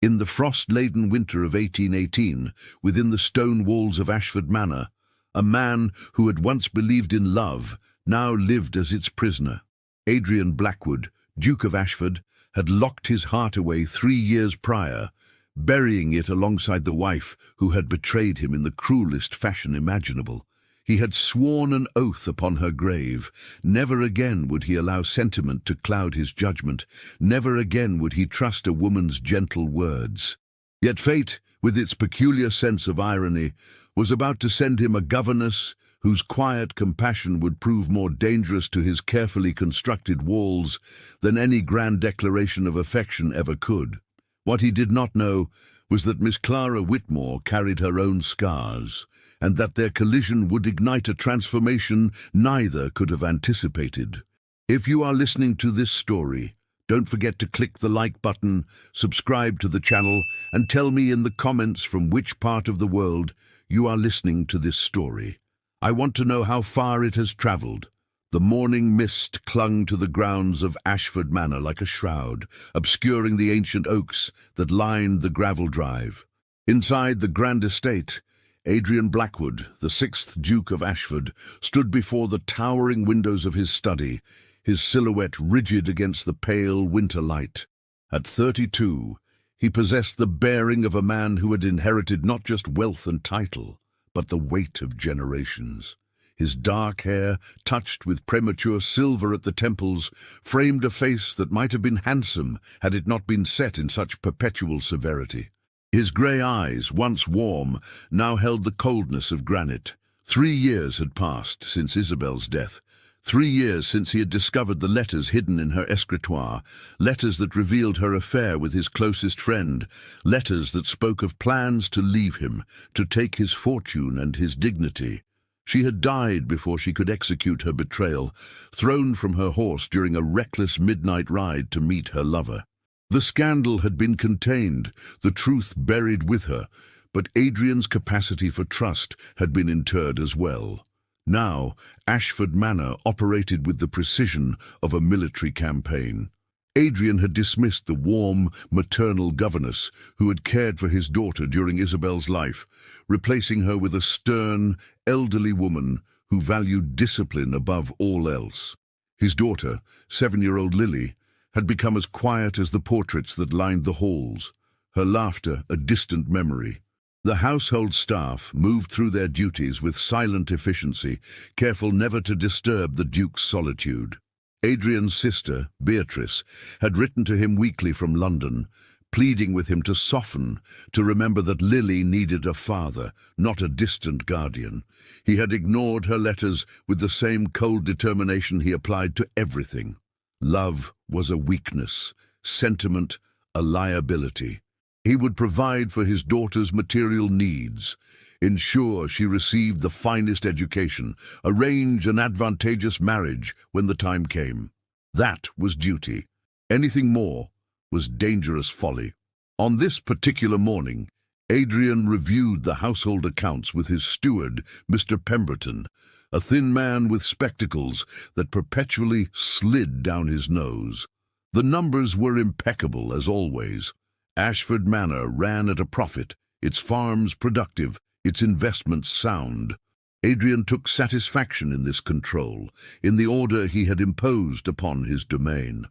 In the frost-laden winter of 1818, within the stone walls of Ashford Manor, a man who had once believed in love now lived as its prisoner. Adrian Blackwood, Duke of Ashford, had locked his heart away 3 years prior, burying it alongside the wife who had betrayed him in the cruelest fashion imaginable. He had sworn an oath upon her grave. Never again would he allow sentiment to cloud his judgment. Never again would he trust a woman's gentle words. Yet fate, with its peculiar sense of irony, was about to send him a governess whose quiet compassion would prove more dangerous to his carefully constructed walls than any grand declaration of affection ever could. What he did not know was that Miss Clara Whitmore carried her own scars, and that their collision would ignite a transformation neither could have anticipated. If you are listening to this story, don't forget to click the like button, subscribe to the channel, and tell me in the comments from which part of the world you are listening to this story. I want to know how far it has traveled. The morning mist clung to the grounds of Ashford Manor like a shroud, obscuring the ancient oaks that lined the gravel drive. Inside the grand estate, Adrian Blackwood, the 6th Duke of Ashford, stood before the towering windows of his study, his silhouette rigid against the pale winter light. At 32, he possessed the bearing of a man who had inherited not just wealth and title, but the weight of generations. His dark hair, touched with premature silver at the temples, framed a face that might have been handsome had it not been set in such perpetual severity. His grey eyes, once warm, now held the coldness of granite. 3 years had passed since Isabel's death. 3 years since he had discovered the letters hidden in her escritoire, letters that revealed her affair with his closest friend, letters that spoke of plans to leave him, to take his fortune and his dignity. She had died before she could execute her betrayal, thrown from her horse during a reckless midnight ride to meet her lover. The scandal had been contained, the truth buried with her, but Adrian's capacity for trust had been interred as well. Now, Ashford Manor operated with the precision of a military campaign. Adrian had dismissed the warm, maternal governess who had cared for his daughter during Isabel's life, replacing her with a stern, elderly woman who valued discipline above all else. His daughter, 7-year-old Lily, had become as quiet as the portraits that lined the halls, her laughter a distant memory. The household staff moved through their duties with silent efficiency, careful never to disturb the Duke's solitude. Adrian's sister, Beatrice, had written to him weekly from London, pleading with him to soften, to remember that Lily needed a father, not a distant guardian. He had ignored her letters with the same cold determination he applied to everything. Love was a weakness, sentiment a liability. He would provide for his daughter's material needs, ensure she received the finest education, arrange an advantageous marriage when the time came. That was duty. Anything more was dangerous folly. On this particular morning, Adrian reviewed the household accounts with his steward, Mr. Pemberton, a thin man with spectacles that perpetually slid down his nose. The numbers were impeccable, as always. Ashford Manor ran at a profit, its farms productive, its investments sound. Adrian took satisfaction in this control, in the order he had imposed upon his domain.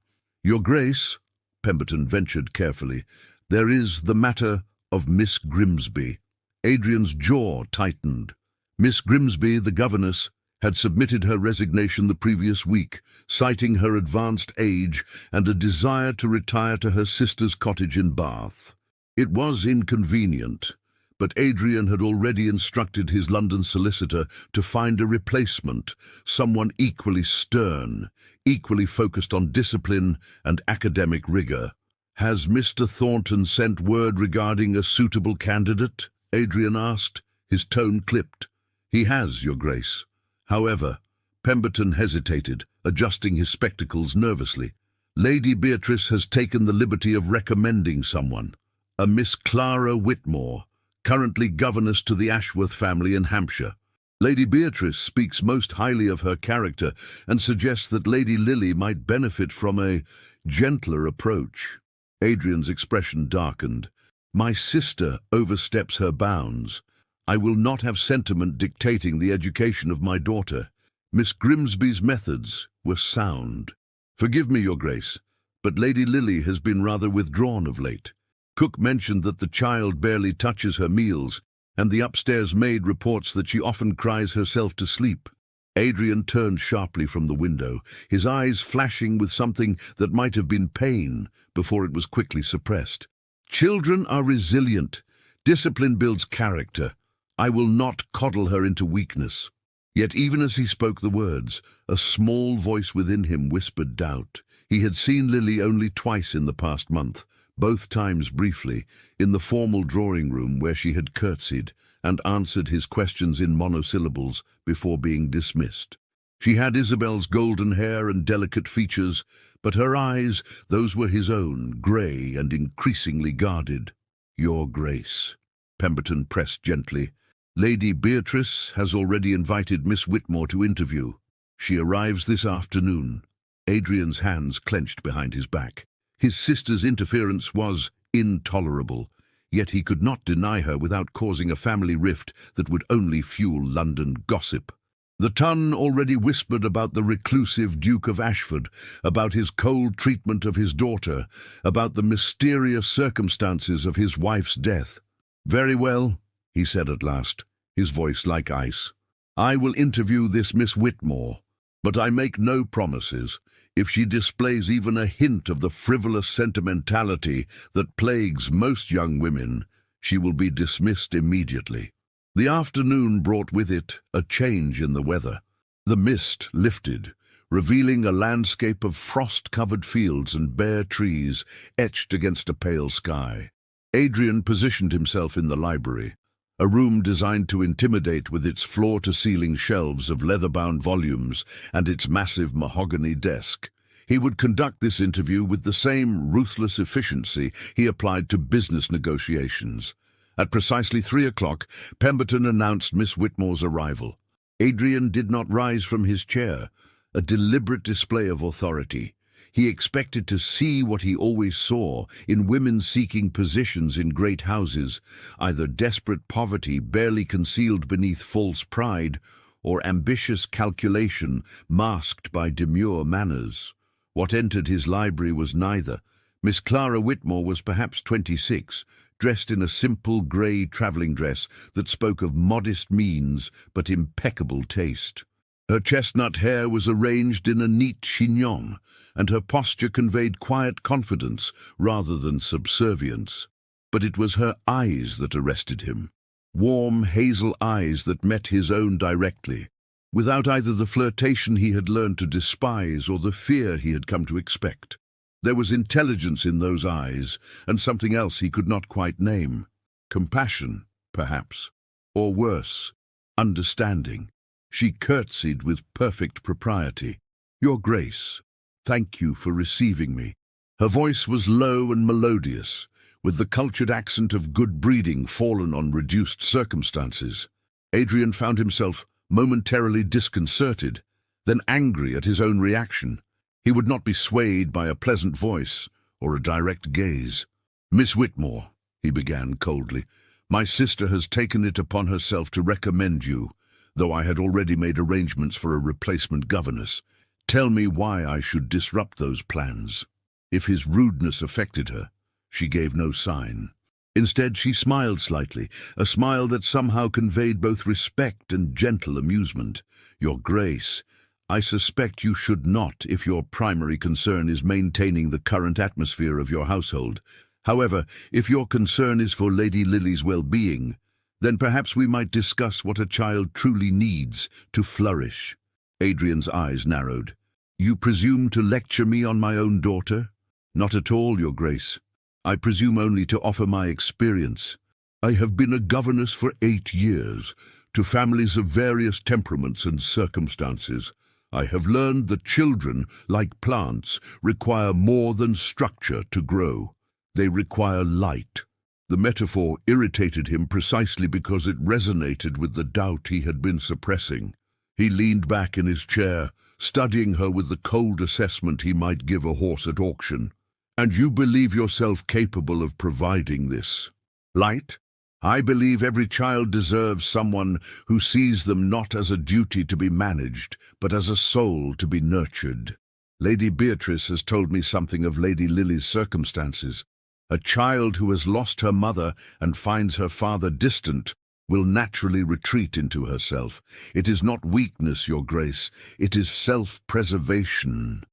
"Your Grace," Pemberton ventured carefully, "there is the matter of Miss Grimsby." Adrian's jaw tightened. Miss Grimsby, the governess, had submitted her resignation the previous week, citing her advanced age and a desire to retire to her sister's cottage in Bath. It was inconvenient, but Adrian had already instructed his London solicitor to find a replacement, someone equally stern, equally focused on discipline and academic rigor. "Has Mr. Thornton sent word regarding a suitable candidate?" Adrian asked, his tone clipped. "He has, Your Grace." However, Pemberton hesitated, adjusting his spectacles nervously. "Lady Beatrice has taken the liberty of recommending someone, a Miss Clara Whitmore, currently governess to the Ashworth family in Hampshire. Lady Beatrice speaks most highly of her character and suggests that Lady Lily might benefit from a gentler approach." Adrian's expression darkened. My sister oversteps her bounds. I will not have sentiment dictating the education of my daughter. Miss Grimsby's methods were sound. Forgive me, Your Grace, but Lady Lily has been rather withdrawn of late. Cook mentioned that the child barely touches her meals, and the upstairs maid reports that she often cries herself to sleep. Adrian turned sharply from the window, his eyes flashing with something that might have been pain before it was quickly suppressed. Children are resilient. Discipline builds character. I will not coddle her into weakness. Yet even as he spoke the words, a small voice within him whispered doubt. He had seen Lily only twice in the past month, both times briefly, in the formal drawing-room where she had curtsied and answered his questions in monosyllables before being dismissed. She had Isabel's golden hair and delicate features, but her eyes, those were his own, grey and increasingly guarded. Your Grace, Pemberton pressed gently. Lady Beatrice has already invited Miss Whitmore to interview. She arrives this afternoon. Adrian's hands clenched behind his back. His sister's interference was intolerable, yet he could not deny her without causing a family rift that would only fuel London gossip. The Ton already whispered about the reclusive Duke of Ashford, about his cold treatment of his daughter, about the mysterious circumstances of his wife's death. Very well, he said at last, his voice like ice. I will interview this Miss Whitmore, but I make no promises. If she displays even a hint of the frivolous sentimentality that plagues most young women, she will be dismissed immediately. The afternoon brought with it a change in the weather. The mist lifted, revealing a landscape of frost-covered fields and bare trees etched against a pale sky. Adrian positioned himself in the library, a room designed to intimidate with its floor-to-ceiling shelves of leather-bound volumes and its massive mahogany desk. He would conduct this interview with the same ruthless efficiency he applied to business negotiations. At precisely 3 o'clock, Pemberton announced Miss Whitmore's arrival. Adrian did not rise from his chair, a deliberate display of authority. He expected to see what he always saw in women seeking positions in great houses, either desperate poverty barely concealed beneath false pride, or ambitious calculation masked by demure manners. What entered his library was neither. Miss Clara Whitmore was perhaps 26, dressed in a simple grey travelling dress that spoke of modest means but impeccable taste. Her chestnut hair was arranged in a neat chignon, and her posture conveyed quiet confidence rather than subservience. But it was her eyes that arrested him, warm hazel eyes that met his own directly, without either the flirtation he had learned to despise or the fear he had come to expect. There was intelligence in those eyes, and something else he could not quite name. Compassion, perhaps, or worse, understanding. She curtsied with perfect propriety. Your Grace, thank you for receiving me. Her voice was low and melodious, with the cultured accent of good breeding fallen on reduced circumstances. Adrian found himself momentarily disconcerted, then angry at his own reaction. He would not be swayed by a pleasant voice or a direct gaze. Miss Whitmore, he began coldly, my sister has taken it upon herself to recommend you, though I had already made arrangements for a replacement governess. Tell me why I should disrupt those plans. If his rudeness affected her, she gave no sign. Instead, she smiled slightly, a smile that somehow conveyed both respect and gentle amusement. Your Grace, I suspect you should not if your primary concern is maintaining the current atmosphere of your household. However, if your concern is for Lady Lily's well-being, then perhaps we might discuss what a child truly needs to flourish. Adrian's eyes narrowed. You presume to lecture me on my own daughter? Not at all, Your Grace. I presume only to offer my experience. I have been a governess for 8 years, to families of various temperaments and circumstances. I have learned that children, like plants, require more than structure to grow. They require light. The metaphor irritated him precisely because it resonated with the doubt he had been suppressing. He leaned back in his chair, studying her with the cold assessment he might give a horse at auction. And you believe yourself capable of providing this? Light? I believe every child deserves someone who sees them not as a duty to be managed, but as a soul to be nurtured. Lady Beatrice has told me something of Lady Lily's circumstances. A child who has lost her mother and finds her father distant will naturally retreat into herself. It is not weakness, Your Grace, it is self-preservation.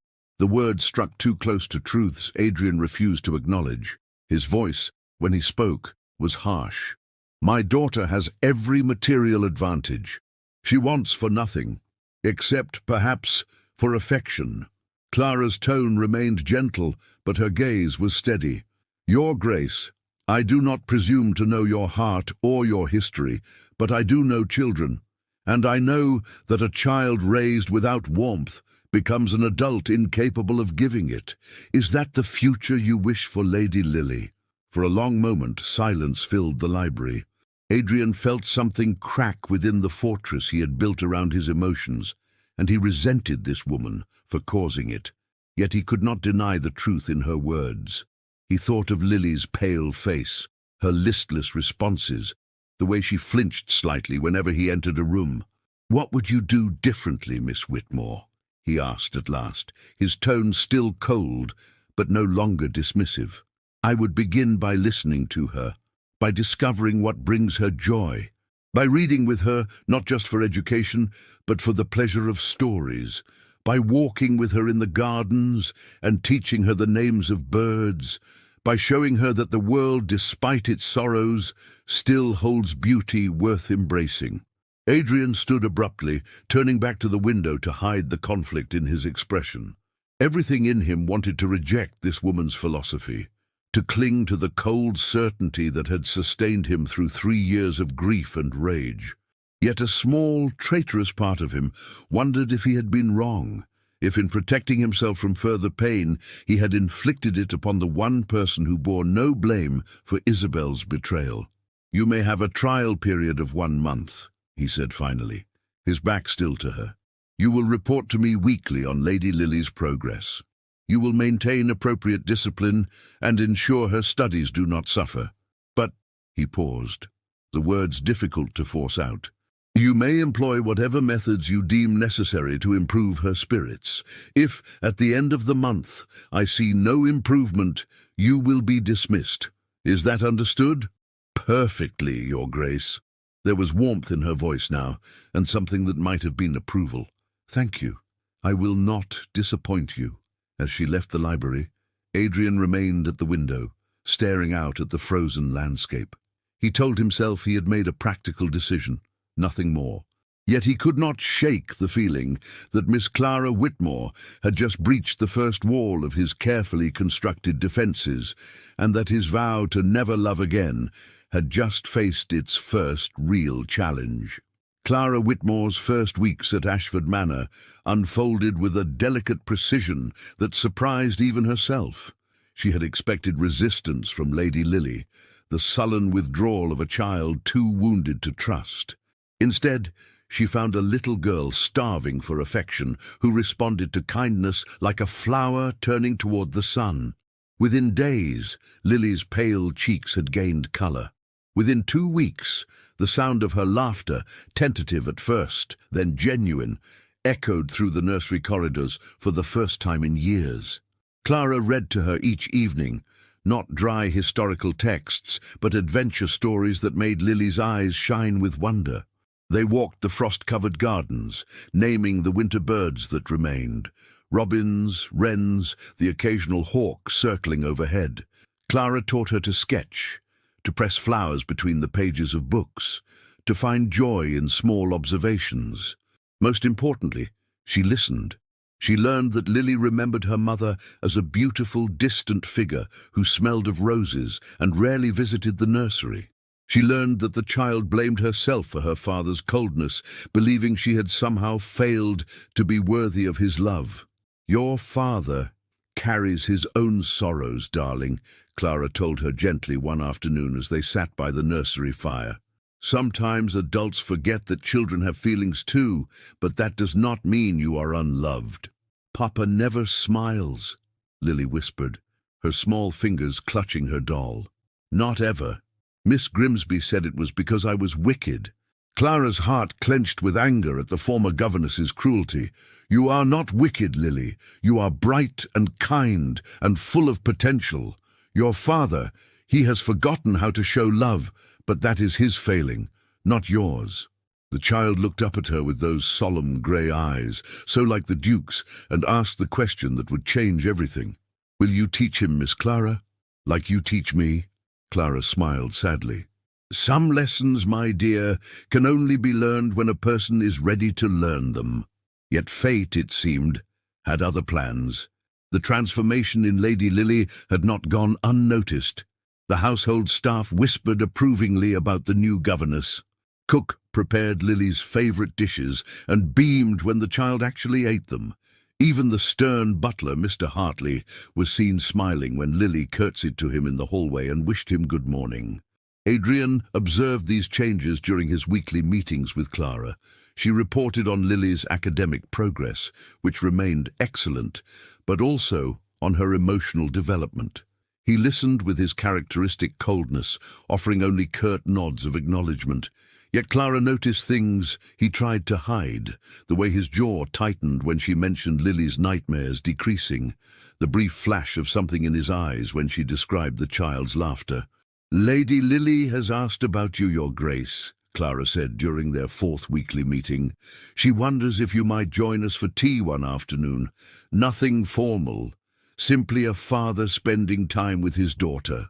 The words struck too close to truths Adrian refused to acknowledge. His voice, when he spoke, was harsh. My daughter has every material advantage. She wants for nothing, except, perhaps, for affection. Clara's tone remained gentle, but her gaze was steady. Your Grace, I do not presume to know your heart or your history, but I do know children, and I know that a child raised without warmth becomes an adult incapable of giving it. Is that the future you wish for Lady Lily? For a long moment, silence filled the library. Adrian felt something crack within the fortress he had built around his emotions, and he resented this woman for causing it. Yet he could not deny the truth in her words. He thought of Lily's pale face, her listless responses, the way she flinched slightly whenever he entered a room. "What would you do differently, Miss Whitmore?" he asked at last, his tone still cold, but no longer dismissive. "I would begin by listening to her, by discovering what brings her joy, by reading with her, not just for education, but for the pleasure of stories, by walking with her in the gardens and teaching her the names of birds, by showing her that the world, despite its sorrows, still holds beauty worth embracing." Adrian stood abruptly, turning back to the window to hide the conflict in his expression. Everything in him wanted to reject this woman's philosophy, to cling to the cold certainty that had sustained him through 3 years of grief and rage. Yet a small, traitorous part of him wondered if he had been wrong, if in protecting himself from further pain he had inflicted it upon the one person who bore no blame for Isabel's betrayal. "You may have a trial period of 1 month, he said finally, his back still to her. "You will report to me weekly on Lady Lily's progress. You will maintain appropriate discipline and ensure her studies do not suffer. But," he paused, the words difficult to force out, "you may employ whatever methods you deem necessary to improve her spirits. If, at the end of the month, I see no improvement, you will be dismissed. Is that understood?" "Perfectly, Your Grace." There was warmth in her voice now, and something that might have been approval. "Thank you. I will not disappoint you." As she left the library, Adrian remained at the window, staring out at the frozen landscape. He told himself he had made a practical decision, nothing more. Yet he could not shake the feeling that Miss Clara Whitmore had just breached the first wall of his carefully constructed defences, and that his vow to never love again had just faced its first real challenge. Clara Whitmore's first weeks at Ashford Manor unfolded with a delicate precision that surprised even herself. She had expected resistance from Lady Lily, the sullen withdrawal of a child too wounded to trust. Instead, she found a little girl starving for affection who responded to kindness like a flower turning toward the sun. Within days, Lily's pale cheeks had gained colour. Within 2 weeks, the sound of her laughter, tentative at first, then genuine, echoed through the nursery corridors for the first time in years. Clara read to her each evening, not dry historical texts, but adventure stories that made Lily's eyes shine with wonder. They walked the frost-covered gardens, naming the winter birds that remained, robins, wrens, the occasional hawk circling overhead. Clara taught her to sketch, to press flowers between the pages of books, to find joy in small observations. Most importantly, she listened. She learned that Lily remembered her mother as a beautiful, distant figure who smelled of roses and rarely visited the nursery. She learned that the child blamed herself for her father's coldness, believing she had somehow failed to be worthy of his love. "Your father carries his own sorrows, darling," Clara told her gently one afternoon as they sat by the nursery fire. "Sometimes adults forget that children have feelings too, but that does not mean you are unloved." "Papa never smiles," Lily whispered, her small fingers clutching her doll. "Not ever. Miss Grimsby said it was because I was wicked. Clara's heart clenched with anger at the former governess's cruelty. You are not wicked, Lily. You are bright and kind and full of potential. Your father, he has forgotten how to show love, but that is his failing, not yours. The child looked up at her with those solemn grey eyes, so like the Duke's, and asked the question that would change everything. Will you teach him, Miss Clara? Like you teach me? Clara smiled sadly. Some lessons, my dear, can only be learned when a person is ready to learn them. Yet fate, it seemed, had other plans. The transformation in Lady Lily had not gone unnoticed. The household staff whispered approvingly about the new governess. Cook prepared Lily's favourite dishes and beamed when the child actually ate them. Even the stern butler, Mr. Hartley, was seen smiling when Lily curtsied to him in the hallway and wished him good morning. Adrian observed these changes during his weekly meetings with Clara. She reported on Lily's academic progress, which remained excellent, but also on her emotional development. He listened with his characteristic coldness, offering only curt nods of acknowledgement. Yet Clara noticed things he tried to hide, the way his jaw tightened when she mentioned Lily's nightmares decreasing, the brief flash of something in his eyes when she described the child's laughter. Lady Lily has asked about you, Your Grace, Clara said during their fourth weekly meeting. She wonders if you might join us for tea one afternoon. Nothing formal, simply a father spending time with his daughter.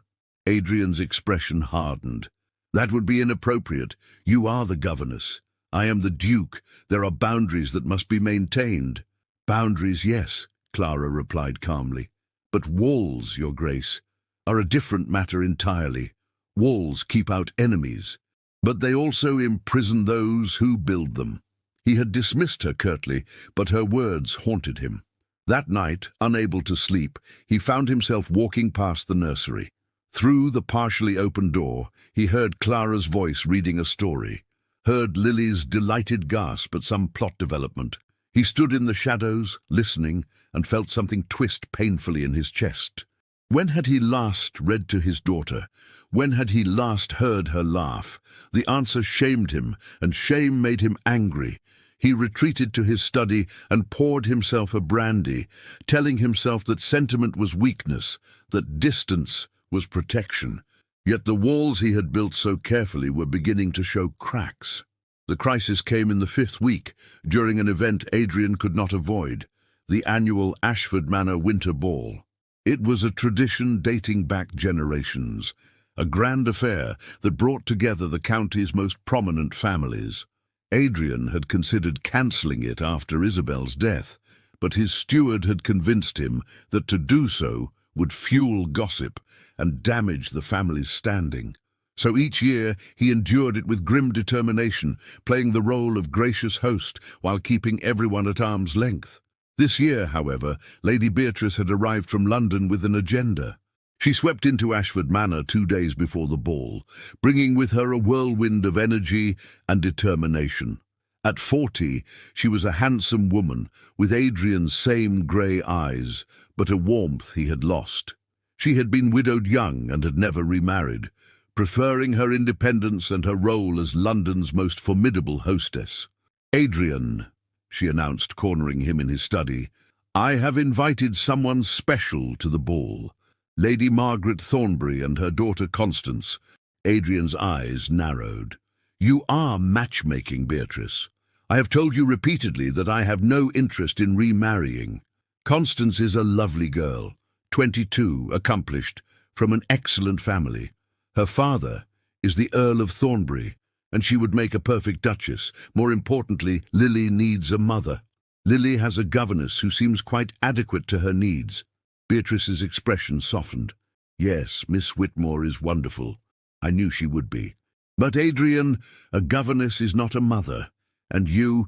Adrian's expression hardened. That would be inappropriate. You are the governess. I am the Duke. There are boundaries that must be maintained. Boundaries, yes, Clara replied calmly. But walls, Your Grace, are a different matter entirely. Walls keep out enemies, but they also imprison those who build them. He had dismissed her curtly, but her words haunted him. That night, unable to sleep, he found himself walking past the nursery. Through the partially open door, he heard Clara's voice reading a story, heard Lily's delighted gasp at some plot development. He stood in the shadows, listening, and felt something twist painfully in his chest. When had he last read to his daughter? When had he last heard her laugh? The answer shamed him, and shame made him angry. He retreated to his study and poured himself a brandy, telling himself that sentiment was weakness, that distance was protection. Yet the walls he had built so carefully were beginning to show cracks. The crisis came in the 5th week, during an event Adrian could not avoid, the annual Ashford Manor Winter Ball. It was a tradition dating back generations, a grand affair that brought together the county's most prominent families. Adrian had considered cancelling it after Isabel's death, but his steward had convinced him that to do so would fuel gossip and damage the family's standing. So each year he endured it with grim determination, playing the role of gracious host while keeping everyone at arm's length. This year, however, Lady Beatrice had arrived from London with an agenda. She swept into Ashford Manor 2 days before the ball, bringing with her a whirlwind of energy and determination. At 40, she was a handsome woman, with Adrian's same grey eyes, but a warmth he had lost. She had been widowed young and had never remarried, preferring her independence and her role as London's most formidable hostess. Adrian, she announced, cornering him in his study, I have invited someone special to the ball. Lady Margaret Thornbury and her daughter Constance. Adrian's eyes narrowed. You are matchmaking, Beatrice. I have told you repeatedly that I have no interest in remarrying. Constance is a lovely girl, 22, accomplished, from an excellent family. Her father is the Earl of Thornbury, and she would make a perfect duchess. More importantly, Lily needs a mother. Lily has a governess who seems quite adequate to her needs. Beatrice's expression softened. Yes, Miss Whitmore is wonderful. I knew she would be. But Adrian, a governess is not a mother, and you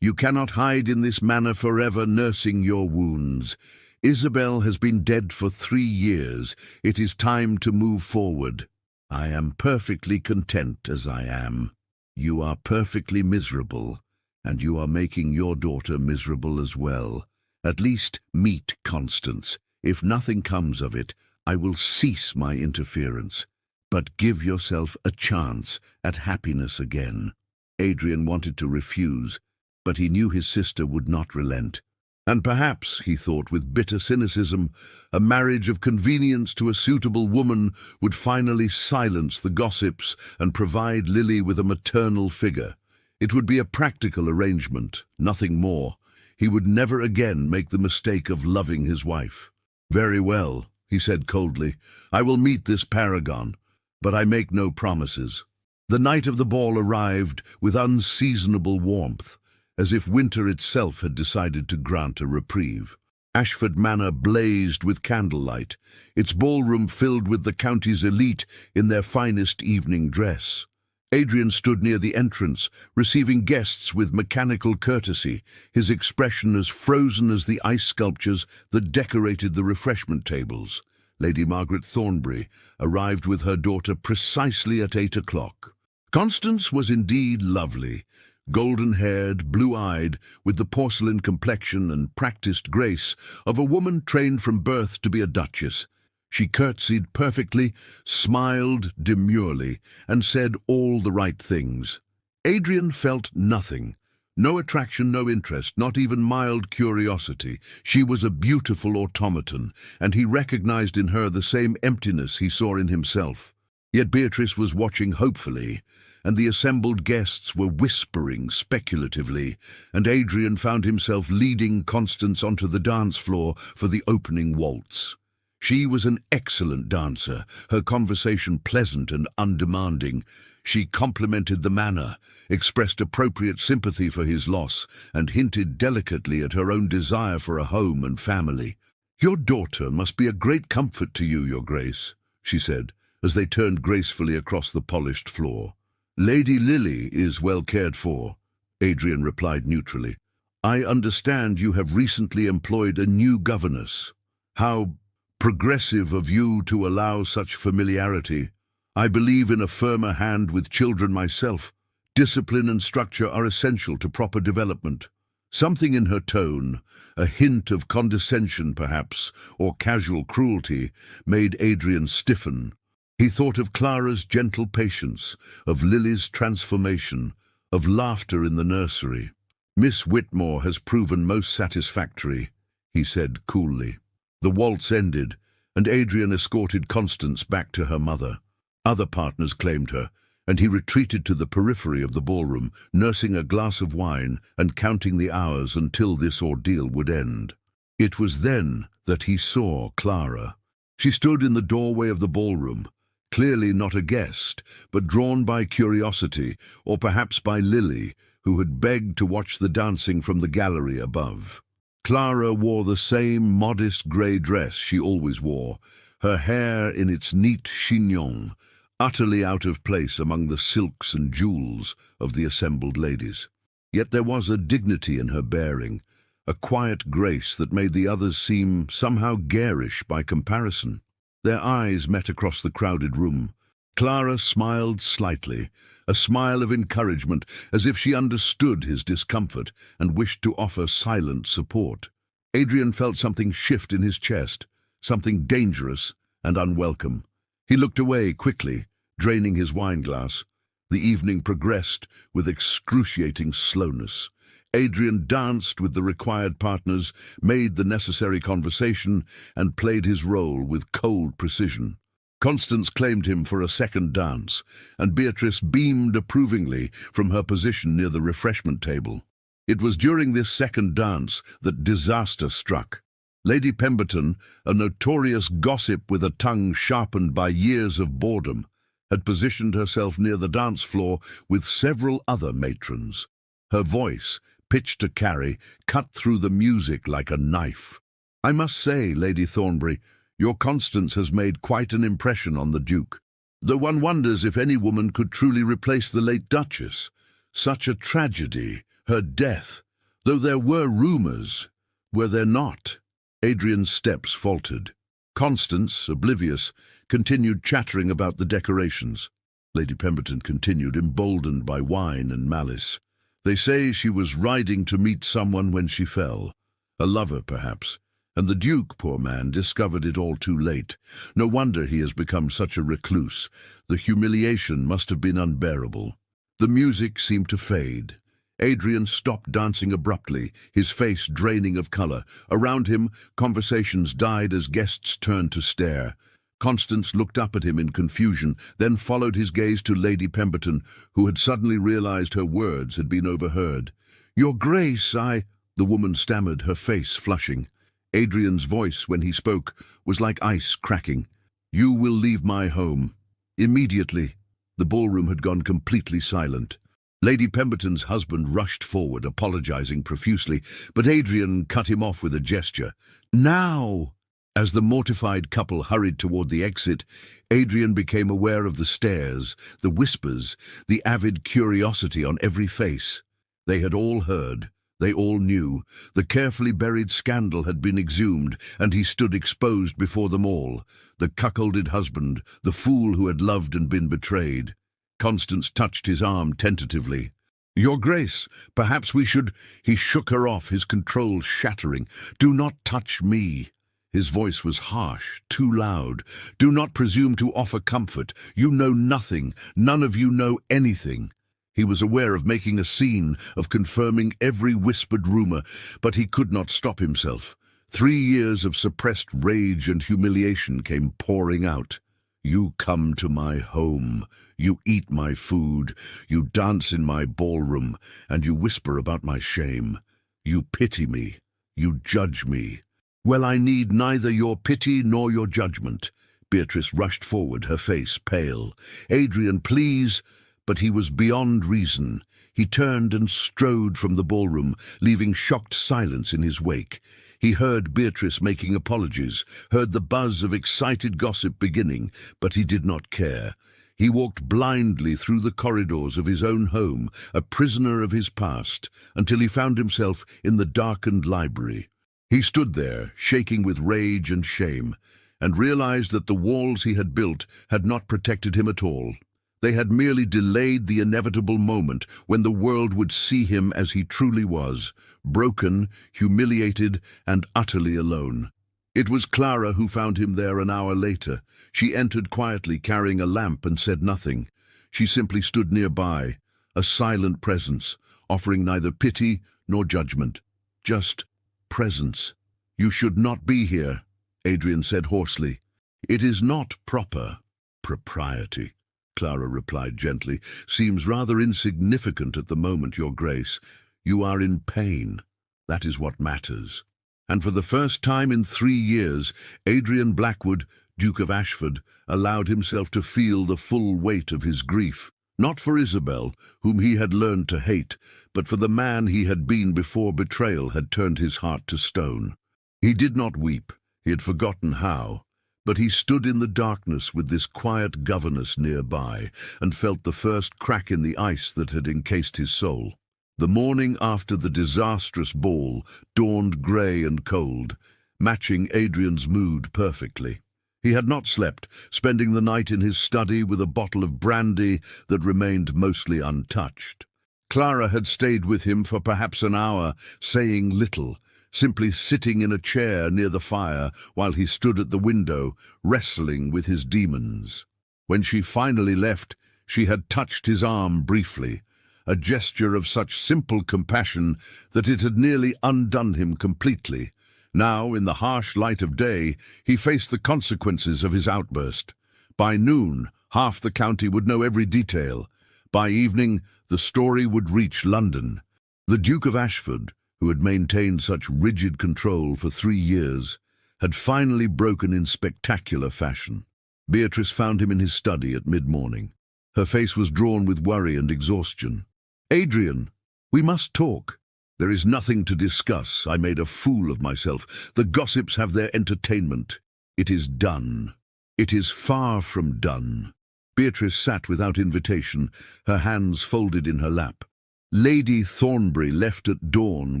cannot hide in this manner forever nursing your wounds. Isabel has been dead for 3 years. It is time to move forward. I am perfectly content as I am. You are perfectly miserable, and you are making your daughter miserable as well. At least meet Constance. If nothing comes of it, I will cease my interference. But give yourself a chance at happiness again. Adrian wanted to refuse, but he knew his sister would not relent. And perhaps, he thought with bitter cynicism, a marriage of convenience to a suitable woman would finally silence the gossips and provide Lily with a maternal figure. It would be a practical arrangement, nothing more. He would never again make the mistake of loving his wife. "Very well," he said coldly. "I will meet this paragon, but I make no promises." The night of the ball arrived with unseasonable warmth, as if winter itself had decided to grant a reprieve. Ashford Manor blazed with candlelight, its ballroom filled with the county's elite in their finest evening dress. Adrian stood near the entrance, receiving guests with mechanical courtesy, his expression as frozen as the ice sculptures that decorated the refreshment tables. Lady Margaret Thornbury arrived with her daughter precisely at 8 o'clock. Constance was indeed lovely, golden-haired, blue-eyed, with the porcelain complexion and practiced grace of a woman trained from birth to be a duchess. She curtsied perfectly, smiled demurely, and said all the right things. Adrian felt nothing. No attraction, no interest, not even mild curiosity. She was a beautiful automaton, and he recognized in her the same emptiness he saw in himself. Yet Beatrice was watching hopefully, and the assembled guests were whispering speculatively, and Adrian found himself leading Constance onto the dance floor for the opening waltz. She was an excellent dancer, her conversation pleasant and undemanding. She complimented the manner, expressed appropriate sympathy for his loss, and hinted delicately at her own desire for a home and family. "Your daughter must be a great comfort to you, Your Grace," she said, as they turned gracefully across the polished floor. "Lady Lily is well cared for," Adrian replied neutrally. "I understand you have recently employed a new governess. How progressive of you to allow such familiarity. I believe in a firmer hand with children myself. Discipline and structure are essential to proper development." Something in her tone, a hint of condescension perhaps, or casual cruelty, made Adrian stiffen. He thought of Clara's gentle patience, of Lily's transformation, of laughter in the nursery. "Miss Whitmore has proven most satisfactory," he said coolly. The waltz ended, and Adrian escorted Constance back to her mother. Other partners claimed her, and he retreated to the periphery of the ballroom, nursing a glass of wine and counting the hours until this ordeal would end. It was then that he saw Clara. She stood in the doorway of the ballroom, clearly not a guest, but drawn by curiosity, or perhaps by Lily, who had begged to watch the dancing from the gallery above. Clara wore the same modest grey dress she always wore, her hair in its neat chignon, utterly out of place among the silks and jewels of the assembled ladies. Yet there was a dignity in her bearing, a quiet grace that made the others seem somehow garish by comparison. Their eyes met across the crowded room. Clara smiled slightly, a smile of encouragement, as if she understood his discomfort and wished to offer silent support. Adrian felt something shift in his chest, something dangerous and unwelcome. He looked away quickly, draining his wineglass. The evening progressed with excruciating slowness. Adrian danced with the required partners, made the necessary conversation, and played his role with cold precision. Constance claimed him for a second dance, and Beatrice beamed approvingly from her position near the refreshment table. It was during this second dance that disaster struck. Lady Pemberton, a notorious gossip with a tongue sharpened by years of boredom, had positioned herself near the dance floor with several other matrons. Her voice, pitched to carry, cut through the music like a knife. "I must say, Lady Thornbury, your Constance has made quite an impression on the Duke. Though one wonders if any woman could truly replace the late Duchess. Such a tragedy, her death, though there were rumours, were there not?" Adrian's steps faltered. Constance, oblivious, continued chattering about the decorations. Lady Pemberton continued, emboldened by wine and malice. "They say she was riding to meet someone when she fell. A lover, perhaps. And the Duke, poor man, discovered it all too late. No wonder he has become such a recluse. The humiliation must have been unbearable. The music seemed to fade. Adrian stopped dancing abruptly, his face draining of colour. Around him, conversations died as guests turned to stare. Constance looked up at him in confusion, then followed his gaze to Lady Pemberton, who had suddenly realized her words had been overheard. "Your Grace, I—" the woman stammered, her face flushing. Adrian's voice, when he spoke, was like ice cracking. "You will leave my home. Immediately." The ballroom had gone completely silent. Lady Pemberton's husband rushed forward, apologizing profusely, but Adrian cut him off with a gesture. "Now!" As the mortified couple hurried toward the exit, Adrian became aware of the stares, the whispers, the avid curiosity on every face. They had all heard. They all knew. The carefully buried scandal had been exhumed, and he stood exposed before them all. The cuckolded husband, the fool who had loved and been betrayed. Constance touched his arm tentatively. "Your Grace, perhaps we should—" He shook her off, his control shattering. "Do not touch me." His voice was harsh, too loud. "Do not presume to offer comfort. You know nothing. None of you know anything." He was aware of making a scene, of confirming every whispered rumor, but he could not stop himself. 3 years of suppressed rage and humiliation came pouring out. "You come to my home. You eat my food. You dance in my ballroom, and you whisper about my shame. You pity me. You judge me. Well, I need neither your pity nor your judgment." Beatrice rushed forward, her face pale. "Adrian, please." But he was beyond reason. He turned and strode from the ballroom, leaving shocked silence in his wake. He heard Beatrice making apologies, heard the buzz of excited gossip beginning, but he did not care. He walked blindly through the corridors of his own home, a prisoner of his past, until he found himself in the darkened library. He stood there, shaking with rage and shame, and realized that the walls he had built had not protected him at all. They had merely delayed the inevitable moment when the world would see him as he truly was, broken, humiliated, and utterly alone. It was Clara who found him there an hour later. She entered quietly, carrying a lamp, and said nothing. She simply stood nearby, a silent presence, offering neither pity nor judgment. Just presence. "You should not be here," Adrian said hoarsely. "It is not proper." "Propriety," Clara replied gently, "seems rather insignificant at the moment, Your Grace. You are in pain. That is what matters." And for the first time in 3 years, Adrian Blackwood, Duke of Ashford, allowed himself to feel the full weight of his grief. Not for Isabel, whom he had learned to hate, but for the man he had been before betrayal had turned his heart to stone. He did not weep. He had forgotten how. But he stood in the darkness with this quiet governess nearby, and felt the first crack in the ice that had encased his soul. The morning after the disastrous ball dawned grey and cold, matching Adrian's mood perfectly. He had not slept, spending the night in his study with a bottle of brandy that remained mostly untouched. Clara had stayed with him for perhaps an hour, saying little, simply sitting in a chair near the fire while he stood at the window, wrestling with his demons. When she finally left, she had touched his arm briefly, a gesture of such simple compassion that it had nearly undone him completely. Now, in the harsh light of day, he faced the consequences of his outburst. By noon, half the county would know every detail. By evening, the story would reach London. The Duke of Ashford, who had maintained such rigid control for 3 years, had finally broken in spectacular fashion. Beatrice found him in his study at mid-morning. Her face was drawn with worry and exhaustion. "Adrian, we must talk." "There is nothing to discuss. I made a fool of myself. The gossips have their entertainment. It is done. It is far from done." Beatrice sat without invitation, her hands folded in her lap. Lady Thornbury left at dawn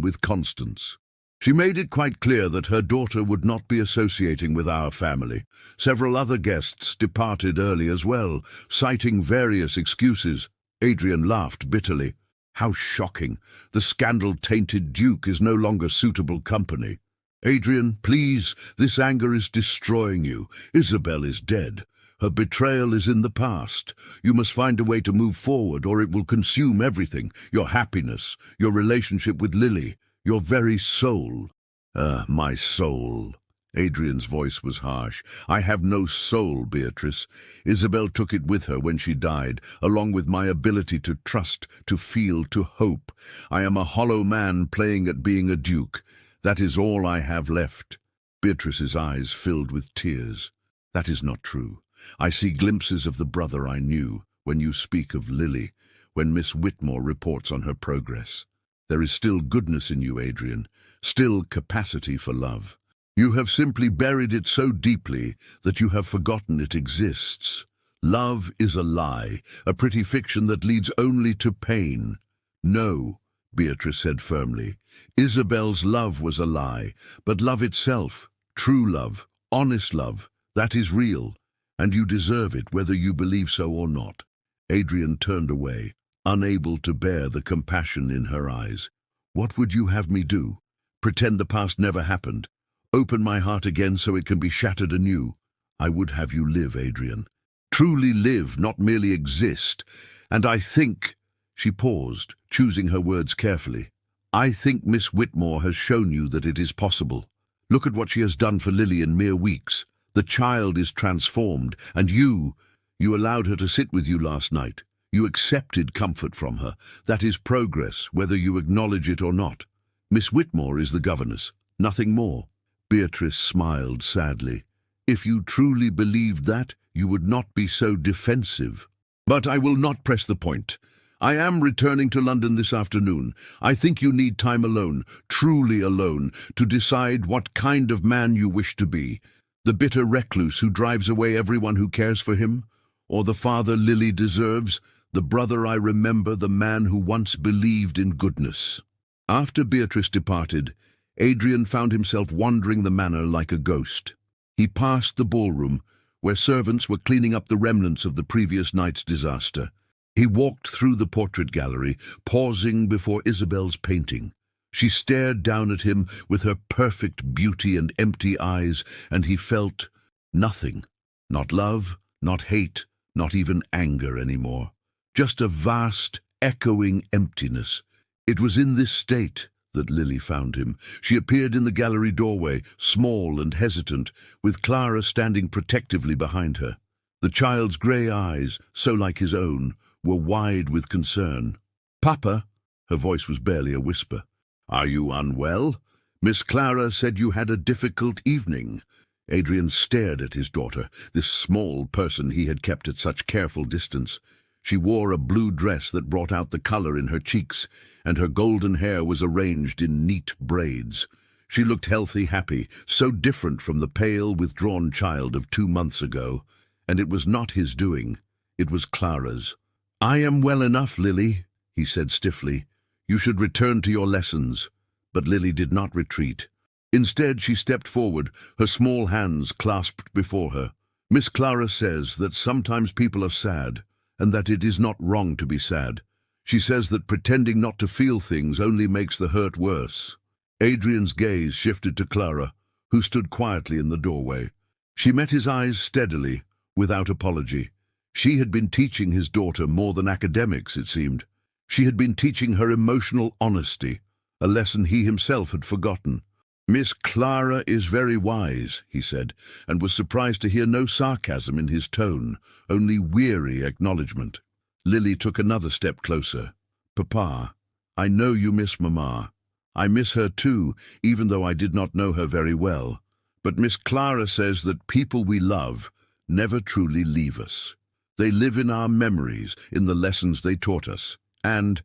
with Constance. She made it quite clear that her daughter would not be associating with our family. Several other guests departed early as well, citing various excuses. Adrian laughed bitterly. "How shocking! The scandal-tainted Duke is no longer suitable company." Adrian, please, this anger is destroying you. Isabel is dead. Her betrayal is in the past. You must find a way to move forward, or it will consume everything. Your happiness, your relationship with Lily, your very soul. My soul. Adrian's voice was harsh. I have no soul, Beatrice. Isabel took it with her when she died, along with my ability to trust, to feel, to hope. I am a hollow man playing at being a duke. That is all I have left. Beatrice's eyes filled with tears. That is not true. I see glimpses of the brother I knew when you speak of Lily, when Miss Whitmore reports on her progress. There is still goodness in you, Adrian, still capacity for love. You have simply buried it so deeply that you have forgotten it exists. Love is a lie, a pretty fiction that leads only to pain. No, Beatrice said firmly. Isabel's love was a lie, but love itself, true love, honest love, that is real, and you deserve it whether you believe so or not. Adrian turned away, unable to bear the compassion in her eyes. What would you have me do? Pretend the past never happened? Open my heart again so it can be shattered anew? I would have you live, Adrian. Truly live, not merely exist. And I think... She paused, choosing her words carefully. I think Miss Whitmore has shown you that it is possible. Look at what she has done for Lily in mere weeks. The child is transformed, and you allowed her to sit with you last night. You accepted comfort from her. That is progress, whether you acknowledge it or not. Miss Whitmore is the governess, nothing more. Beatrice smiled sadly. If you truly believed that, you would not be so defensive. But I will not press the point. I am returning to London this afternoon. I think you need time alone, truly alone, to decide what kind of man you wish to be. The bitter recluse who drives away everyone who cares for him? Or the father Lily deserves? The brother I remember, the man who once believed in goodness? After Beatrice departed, Adrian found himself wandering the manor like a ghost. He passed the ballroom, where servants were cleaning up the remnants of the previous night's disaster. He walked through the portrait gallery, pausing before Isabel's painting. She stared down at him with her perfect beauty and empty eyes, and he felt nothing. Not love, not hate, not even anger anymore. Just a vast, echoing emptiness. It was in this state that Lily found him. She appeared in the gallery doorway, small and hesitant, with Clara standing protectively behind her. The child's grey eyes, so like his own, were wide with concern. "Papa," her voice was barely a whisper. "Are you unwell? Miss Clara said you had a difficult evening." Adrian stared at his daughter, this small person he had kept at such careful distance. She wore a blue dress that brought out the colour in her cheeks, and her golden hair was arranged in neat braids. She looked healthy, happy, so different from the pale, withdrawn child of 2 months ago. And it was not his doing. It was Clara's. "I am well enough, Lily," he said stiffly. "You should return to your lessons." But Lily did not retreat. Instead, she stepped forward, her small hands clasped before her. "Miss Clara says that sometimes people are sad, and that it is not wrong to be sad. She says that pretending not to feel things only makes the hurt worse." Adrian's gaze shifted to Clara, who stood quietly in the doorway. She met his eyes steadily, without apology. She had been teaching his daughter more than academics, it seemed. She had been teaching her emotional honesty, a lesson he himself had forgotten. "Miss Clara is very wise," he said, and was surprised to hear no sarcasm in his tone, only weary acknowledgement. Lily took another step closer. "Papa, I know you miss Mamma. I miss her too, even though I did not know her very well. But Miss Clara says that people we love never truly leave us. They live in our memories, in the lessons they taught us. And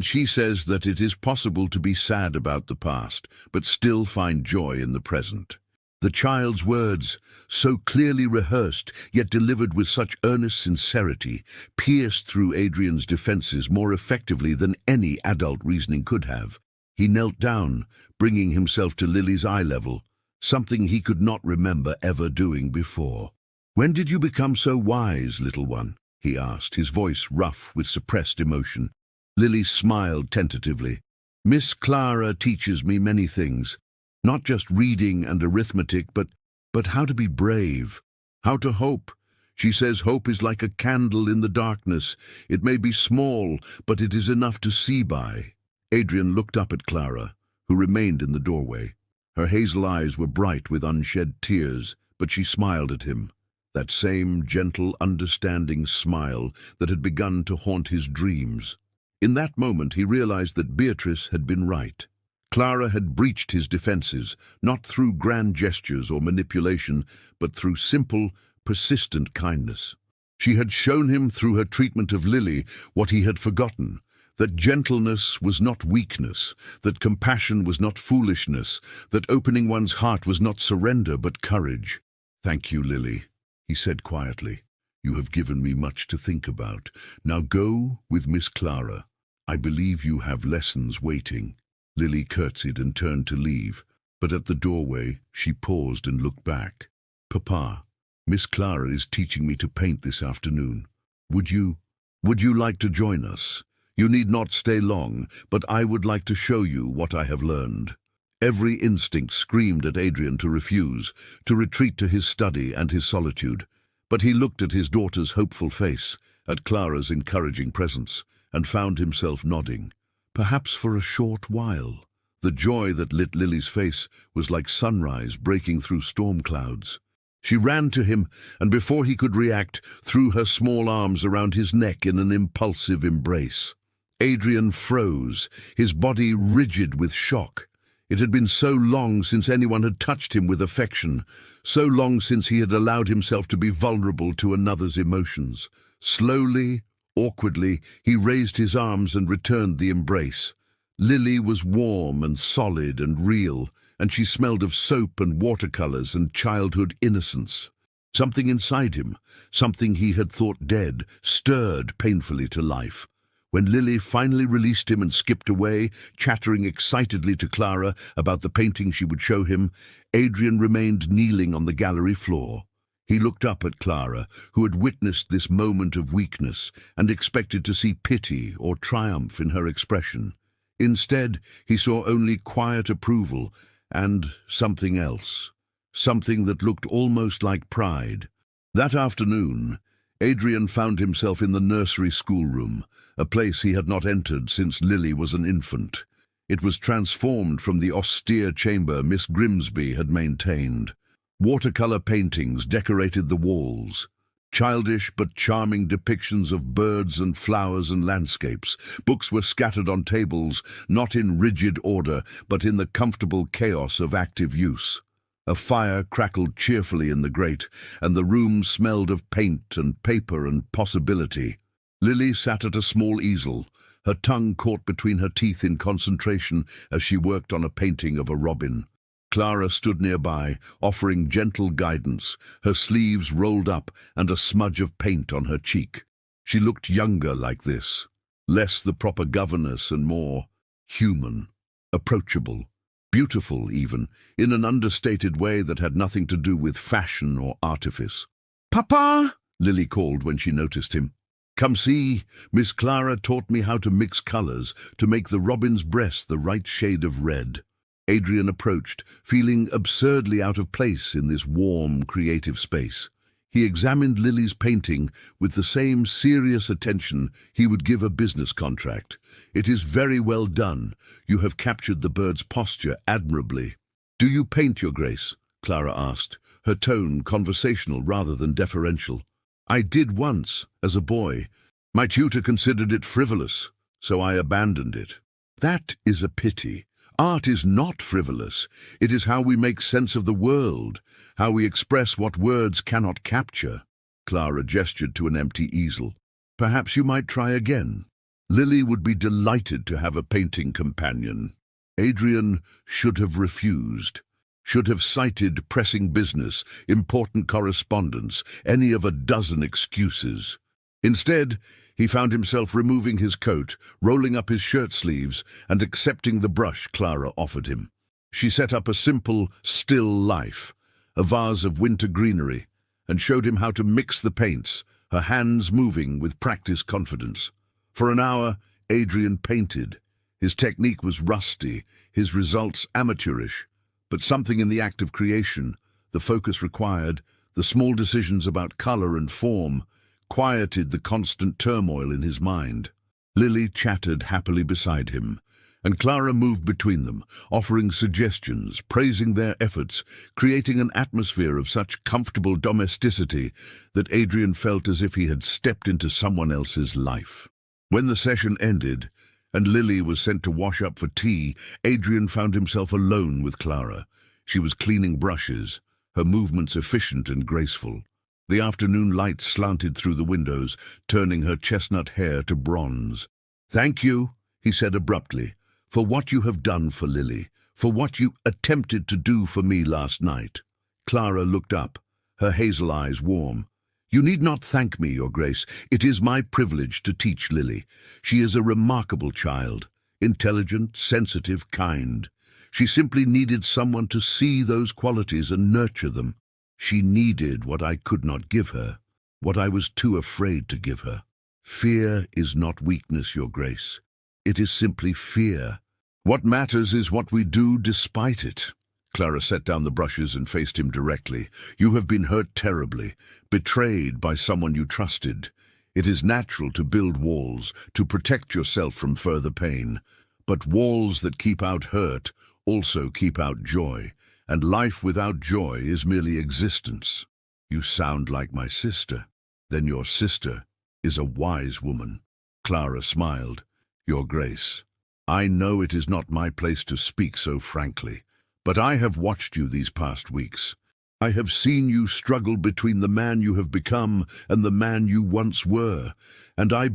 she says that it is possible to be sad about the past, but still find joy in the present." The child's words, so clearly rehearsed, yet delivered with such earnest sincerity, pierced through Adrian's defenses more effectively than any adult reasoning could have. He knelt down, bringing himself to Lily's eye level, something he could not remember ever doing before. "When did you become so wise, little one?" he asked, his voice rough with suppressed emotion. Lily smiled tentatively. "Miss Clara teaches me many things. Not just reading and arithmetic, but how to be brave, how to hope. She says hope is like a candle in the darkness. It may be small, but it is enough to see by. Adrian looked up at Clara, who remained in the doorway. Her hazel eyes were bright with unshed tears, but she smiled at him. That same gentle, understanding smile that had begun to haunt his dreams. In that moment he realized that Beatrice had been right. Clara had breached his defenses, not through grand gestures or manipulation, but through simple, persistent kindness. She had shown him through her treatment of Lily what he had forgotten, that gentleness was not weakness, that compassion was not foolishness, that opening one's heart was not surrender but courage. "Thank you, Lily," he said quietly. "You have given me much to think about. Now go with Miss Clara. I believe you have lessons waiting." Lily curtsied and turned to leave, but at the doorway she paused and looked back. "Papa, Miss Clara is teaching me to paint this afternoon. Would you like to join us? You need not stay long, but I would like to show you what I have learned." Every instinct screamed at Adrian to refuse, to retreat to his study and his solitude. But he looked at his daughter's hopeful face, at Clara's encouraging presence, and found himself nodding. Perhaps for a short while. The joy that lit Lily's face was like sunrise breaking through storm clouds. She ran to him, and before he could react, threw her small arms around his neck in an impulsive embrace. Adrian froze, his body rigid with shock. It had been so long since anyone had touched him with affection, so long since he had allowed himself to be vulnerable to another's emotions. Slowly, awkwardly, he raised his arms and returned the embrace. Lily was warm and solid and real, and she smelled of soap and watercolors and childhood innocence. Something inside him, something he had thought dead, stirred painfully to life. When Lily finally released him and skipped away, chattering excitedly to Clara about the painting she would show him, Adrian remained kneeling on the gallery floor. He looked up at Clara, who had witnessed this moment of weakness, and expected to see pity or triumph in her expression. Instead, he saw only quiet approval and something else, something that looked almost like pride. That afternoon, Adrian found himself in the nursery schoolroom, a place he had not entered since Lily was an infant. It was transformed from the austere chamber Miss Grimsby had maintained. Watercolor paintings decorated the walls. Childish but charming depictions of birds and flowers and landscapes. Books were scattered on tables, not in rigid order, but in the comfortable chaos of active use. A fire crackled cheerfully in the grate, and the room smelled of paint and paper and possibility. Lily sat at a small easel, her tongue caught between her teeth in concentration as she worked on a painting of a robin. Clara stood nearby, offering gentle guidance, her sleeves rolled up and a smudge of paint on her cheek. She looked younger like this, less the proper governess and more human, approachable, beautiful even, in an understated way that had nothing to do with fashion or artifice. "Papa!" Lily called when she noticed him. "Come see, Miss Clara taught me how to mix colors, to make the robin's breast the right shade of red." Adrian approached, feeling absurdly out of place in this warm, creative space. He examined Lily's painting with the same serious attention he would give a business contract. "It is very well done. You have captured the bird's posture admirably." "Do you paint, Your Grace?" Clara asked, her tone conversational rather than deferential. "I did once, as a boy. My tutor considered it frivolous, so I abandoned it." "That is a pity. Art is not frivolous. It is how we make sense of the world, how we express what words cannot capture." Clara gestured to an empty easel. "Perhaps you might try again. Lily would be delighted to have a painting companion." Adrian should have refused, should have cited pressing business, important correspondence, any of a dozen excuses. Instead, he found himself removing his coat, rolling up his shirt sleeves, and accepting the brush Clara offered him. She set up a simple, still life, a vase of winter greenery, and showed him how to mix the paints, her hands moving with practiced confidence. For an hour, Adrian painted. His technique was rusty, his results amateurish, But something in the act of creation, the focus required, the small decisions about color and form, quieted the constant turmoil in his mind. Lily chattered happily beside him, and Clara moved between them, offering suggestions, praising their efforts, creating an atmosphere of such comfortable domesticity that Adrian felt as if he had stepped into someone else's life. When the session ended, and Lily was sent to wash up for tea, Adrian found himself alone with Clara. She was cleaning brushes, her movements efficient and graceful. The afternoon light slanted through the windows, turning her chestnut hair to bronze. "Thank you," he said abruptly, "for what you have done for Lily, for what you attempted to do for me last night." Clara looked up, her hazel eyes warm. "You need not thank me, Your Grace. It is my privilege to teach Lily. She is a remarkable child, intelligent, sensitive, kind. She simply needed someone to see those qualities and nurture them. She needed what I could not give her, what I was too afraid to give her. Fear is not weakness, Your Grace. It is simply fear. What matters is what we do despite it." Clara set down the brushes and faced him directly. "You have been hurt terribly, betrayed by someone you trusted. It is natural to build walls, to protect yourself from further pain. But walls that keep out hurt also keep out joy, and life without joy is merely existence." "You sound like my sister." "Then your sister is a wise woman." Clara smiled. "Your Grace, I know it is not my place to speak so frankly, but I have watched you these past weeks. I have seen you struggle between the man you have become and the man you once were, and I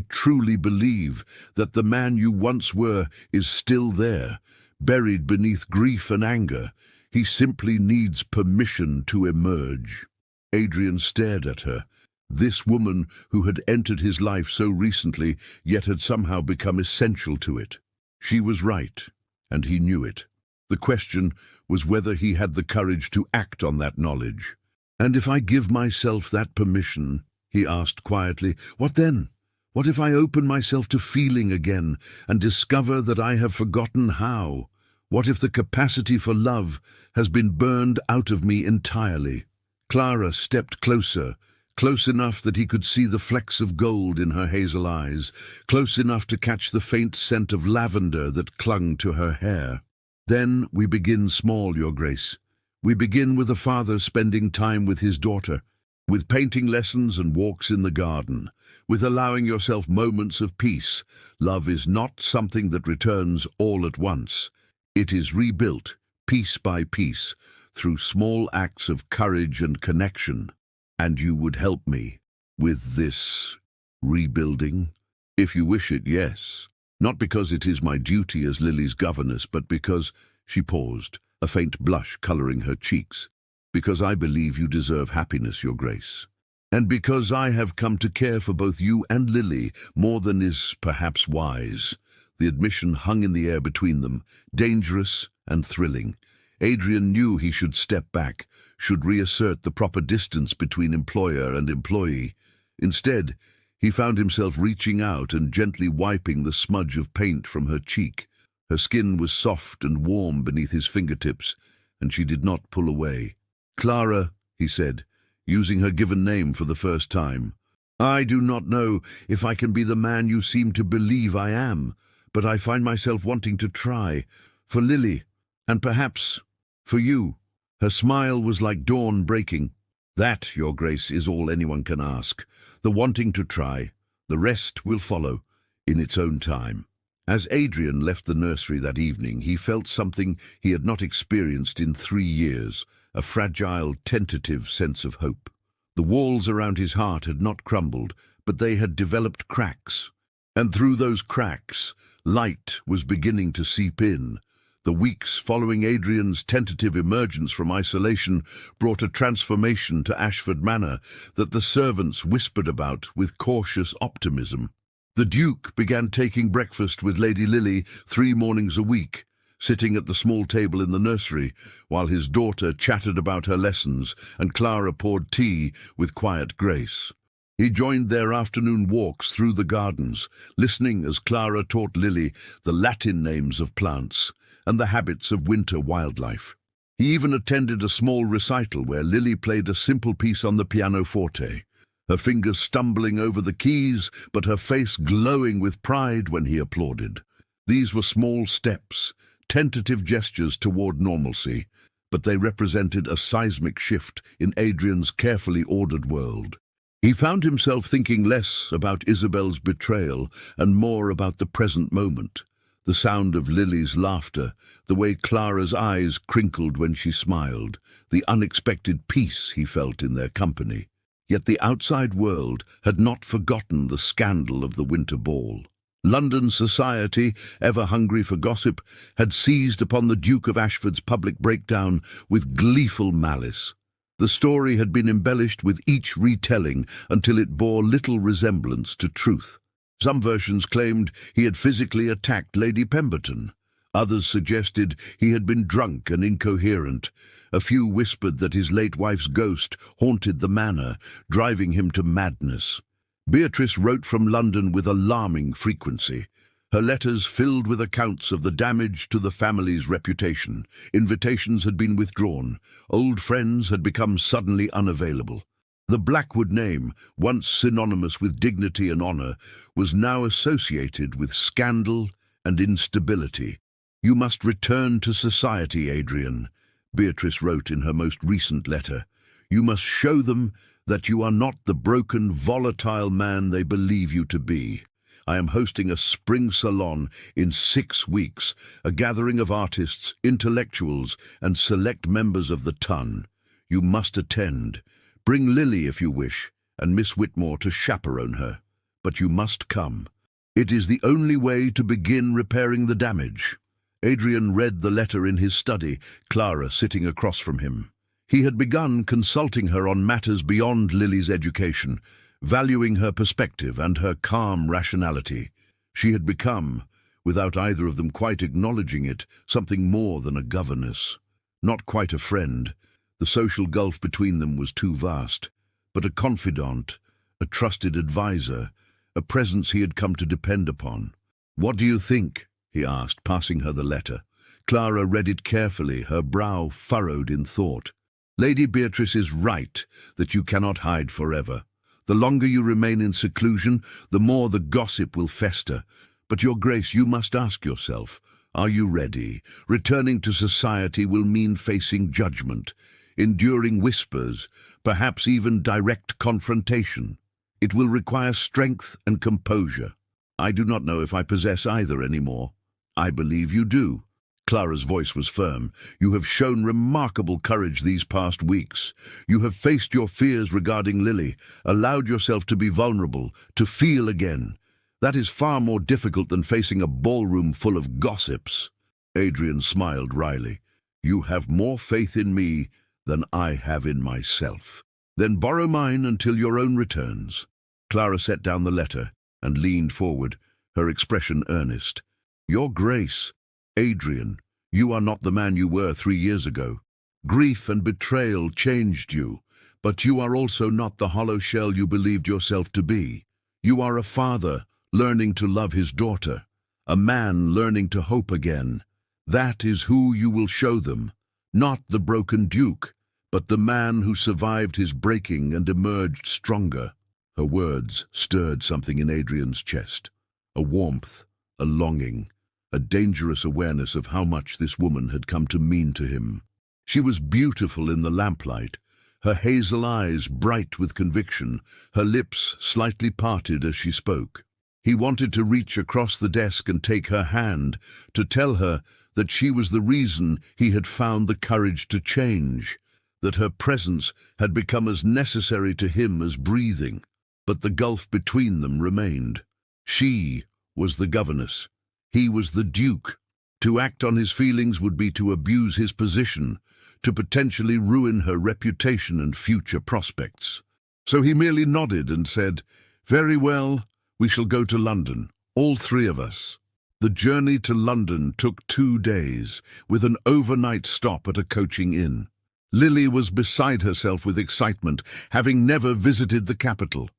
truly believe, that the man you once were is still there, buried beneath grief and anger. He simply needs permission to emerge." Adrian stared at her. This woman who had entered his life so recently, yet had somehow become essential to it. She was right, and he knew it. The question was whether he had the courage to act on that knowledge. "And if I give myself that permission," he asked quietly, "what then? What if I open myself to feeling again and discover that I have forgotten how? What if the capacity for love has been burned out of me entirely?" Clara stepped closer, close enough that he could see the flecks of gold in her hazel eyes, close enough to catch the faint scent of lavender that clung to her hair. "Then we begin small, Your Grace. We begin with a father spending time with his daughter, with painting lessons and walks in the garden, with allowing yourself moments of peace. Love is not something that returns all at once. It is rebuilt, piece by piece, through small acts of courage and connection. And you would help me with this rebuilding? If you wish it, yes. Not because it is my duty as Lily's governess, but because," she paused, a faint blush colouring her cheeks, "because I believe you deserve happiness, Your Grace. And because I have come to care for both you and Lily more than is perhaps wise." The admission hung in the air between them, dangerous and thrilling. Adrian knew he should step back, should reassert the proper distance between employer and employee. Instead, he found himself reaching out and gently wiping the smudge of paint from her cheek. Her skin was soft and warm beneath his fingertips, and she did not pull away. "Clara," he said, using her given name for the first time, "I do not know if I can be the man you seem to believe I am, but I find myself wanting to try, for Lily, and perhaps for you." Her smile was like dawn breaking. "That, Your Grace, is all anyone can ask. The wanting to try. The rest will follow, in its own time." As Adrian left the nursery that evening, he felt something he had not experienced in 3 years, a fragile, tentative sense of hope. The walls around his heart had not crumbled, but they had developed cracks. And through those cracks, light was beginning to seep in. The weeks following Adrian's tentative emergence from isolation brought a transformation to Ashford Manor that the servants whispered about with cautious optimism. The Duke began taking breakfast with Lady Lily 3 mornings a week, sitting at the small table in the nursery, while his daughter chattered about her lessons and Clara poured tea with quiet grace. He joined their afternoon walks through the gardens, listening as Clara taught Lily the Latin names of plants, and the habits of winter wildlife. He even attended a small recital where Lily played a simple piece on the pianoforte, her fingers stumbling over the keys, but her face glowing with pride when he applauded. These were small steps, tentative gestures toward normalcy, but they represented a seismic shift in Adrian's carefully ordered world. He found himself thinking less about Isabel's betrayal and more about the present moment. The sound of Lily's laughter, the way Clara's eyes crinkled when she smiled, the unexpected peace he felt in their company. Yet the outside world had not forgotten the scandal of the winter ball. London society, ever hungry for gossip, had seized upon the Duke of Ashford's public breakdown with gleeful malice. The story had been embellished with each retelling until it bore little resemblance to truth. Some versions claimed he had physically attacked Lady Pemberton. Others suggested he had been drunk and incoherent. A few whispered that his late wife's ghost haunted the manor, driving him to madness. Beatrice wrote from London with alarming frequency. Her letters filled with accounts of the damage to the family's reputation. Invitations had been withdrawn. Old friends had become suddenly unavailable. The Blackwood name, once synonymous with dignity and honor, was now associated with scandal and instability. "You must return to society, Adrian," Beatrice wrote in her most recent letter. "You must show them that you are not the broken, volatile man they believe you to be. I am hosting a spring salon in 6 weeks, a gathering of artists, intellectuals, and select members of the ton. You must attend. Bring Lily if you wish, and Miss Whitmore to chaperone her. But you must come. It is the only way to begin repairing the damage." Adrian read the letter in his study, Clara sitting across from him. He had begun consulting her on matters beyond Lily's education, valuing her perspective and her calm rationality. She had become, without either of them quite acknowledging it, something more than a governess. Not quite a friend. The social gulf between them was too vast, but a confidant, a trusted advisor, a presence he had come to depend upon. "What do you think?" he asked, passing her the letter. Clara read it carefully, her brow furrowed in thought. "Lady Beatrice is right that you cannot hide forever. The longer you remain in seclusion, the more the gossip will fester. But, Your Grace, you must ask yourself, are you ready? Returning to society will mean facing judgment, enduring whispers, perhaps even direct confrontation. It will require strength and composure. I do not know if I possess either anymore." "I believe you do." Clara's voice was firm. "You have shown remarkable courage these past weeks. You have faced your fears regarding Lily, allowed yourself to be vulnerable, to feel again. That is far more difficult than facing a ballroom full of gossips." Adrian smiled wryly. "You have more faith in me than I have in myself. Then borrow mine until your own returns." Clara set down the letter and leaned forward, her expression earnest. "Your Grace, Adrian, you are not the man you were 3 years ago. Grief and betrayal changed you, but you are also not the hollow shell you believed yourself to be. You are a father learning to love his daughter, a man learning to hope again. That is who you will show them, not the broken duke, but the man who survived his breaking and emerged stronger." Her words stirred something in Adrian's chest, a warmth, a longing, a dangerous awareness of how much this woman had come to mean to him. She was beautiful in the lamplight, her hazel eyes bright with conviction, her lips slightly parted as she spoke. He wanted to reach across the desk and take her hand, to tell her that she was the reason he had found the courage to change, that her presence had become as necessary to him as breathing. But the gulf between them remained. She was the governess. He was the duke. To act on his feelings would be to abuse his position, to potentially ruin her reputation and future prospects. So he merely nodded and said, "Very well, we shall go to London, all 3 of us." The journey to London took 2 days, with an overnight stop at a coaching inn. Lily was beside herself with excitement, having never visited the capital.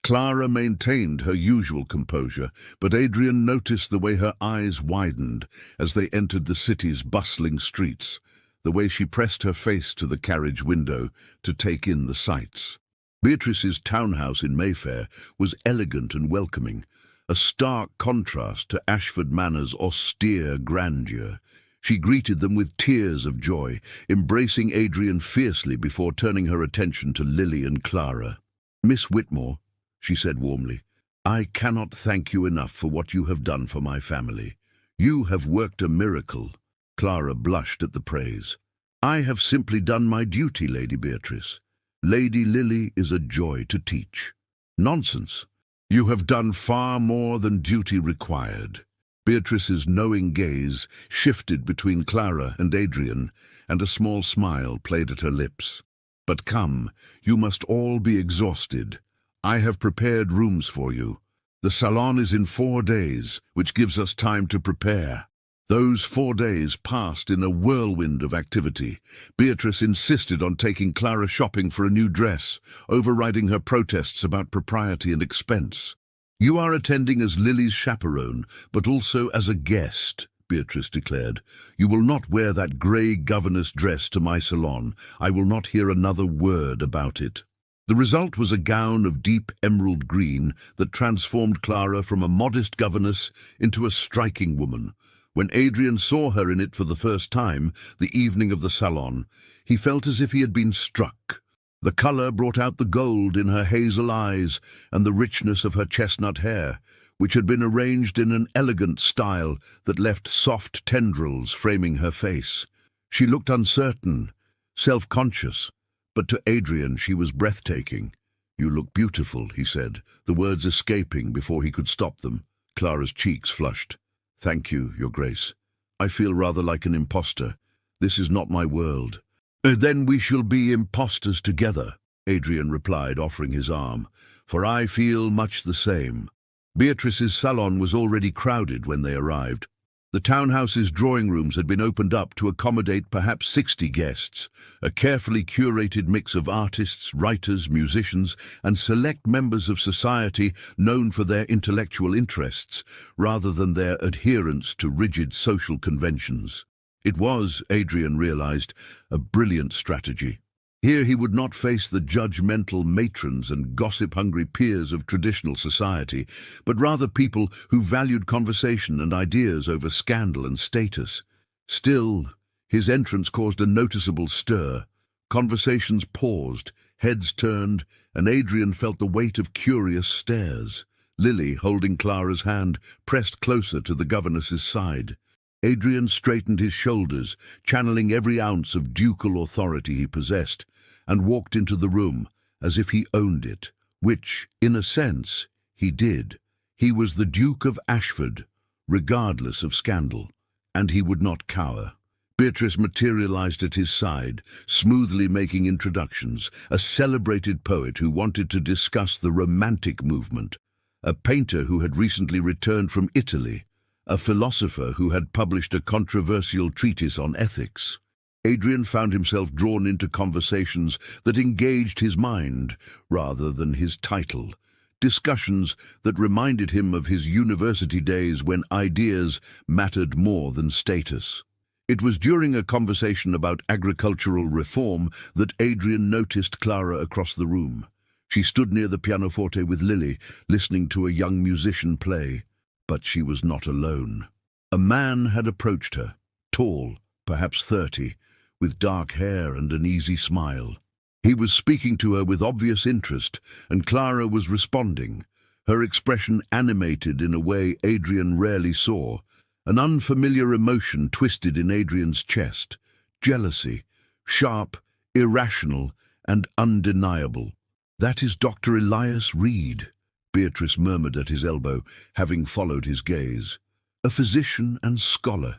Clara maintained her usual composure, but Adrian noticed the way her eyes widened as they entered the city's bustling streets, the way she pressed her face to the carriage window to take in the sights. Beatrice's townhouse in Mayfair was elegant and welcoming, a stark contrast to Ashford Manor's austere grandeur. She greeted them with tears of joy, embracing Adrian fiercely before turning her attention to Lily and Clara. "Miss Whitmore," she said warmly, "I cannot thank you enough for what you have done for my family. You have worked a miracle." Clara blushed at the praise. "I have simply done my duty, Lady Beatrice. Lady Lily is a joy to teach." "Nonsense. You have done far more than duty required." Beatrice's knowing gaze shifted between Clara and Adrian, and a small smile played at her lips. "But come, you must all be exhausted. I have prepared rooms for you. The salon is in 4 days, which gives us time to prepare." Those 4 days passed in a whirlwind of activity. Beatrice insisted on taking Clara shopping for a new dress, overriding her protests about propriety and expense. "You are attending as Lily's chaperone, but also as a guest," Beatrice declared. "You will not wear that grey governess dress to my salon. I will not hear another word about it." The result was a gown of deep emerald green that transformed Clara from a modest governess into a striking woman. When Adrian saw her in it for the first time, the evening of the salon, he felt as if he had been struck. The colour brought out the gold in her hazel eyes and the richness of her chestnut hair, which had been arranged in an elegant style that left soft tendrils framing her face. She looked uncertain, self-conscious, but to Adrian she was breathtaking. "You look beautiful," he said, the words escaping before he could stop them. Clara's cheeks flushed. "Thank you, Your Grace. I feel rather like an impostor. This is not my world." "Then we shall be impostors together," Adrian replied, offering his arm, "for I feel much the same." Beatrice's salon was already crowded when they arrived. The townhouse's drawing rooms had been opened up to accommodate perhaps 60 guests, a carefully curated mix of artists, writers, musicians, and select members of society known for their intellectual interests, rather than their adherence to rigid social conventions. It was, Adrian realized, a brilliant strategy. Here he would not face the judgmental matrons and gossip-hungry peers of traditional society, but rather people who valued conversation and ideas over scandal and status. Still, his entrance caused a noticeable stir. Conversations paused, heads turned, and Adrian felt the weight of curious stares. Lily, holding Clara's hand, pressed closer to the governess's side. Adrian straightened his shoulders, channeling every ounce of ducal authority he possessed, and walked into the room as if he owned it, which, in a sense, he did. He was the Duke of Ashford, regardless of scandal, and he would not cower. Beatrice materialized at his side, smoothly making introductions, a celebrated poet who wanted to discuss the Romantic movement, a painter who had recently returned from Italy, a philosopher who had published a controversial treatise on ethics. Adrian found himself drawn into conversations that engaged his mind rather than his title, discussions that reminded him of his university days when ideas mattered more than status. It was during a conversation about agricultural reform that Adrian noticed Clara across the room. She stood near the pianoforte with Lily, listening to a young musician play. But she was not alone. A man had approached her, tall, perhaps 30, with dark hair and an easy smile. He was speaking to her with obvious interest, and Clara was responding, her expression animated in a way Adrian rarely saw. An unfamiliar emotion twisted in Adrian's chest, jealousy, sharp, irrational, and undeniable. "That is Dr. Elias Reed," Beatrice murmured at his elbow, having followed his gaze. "A physician and scholar.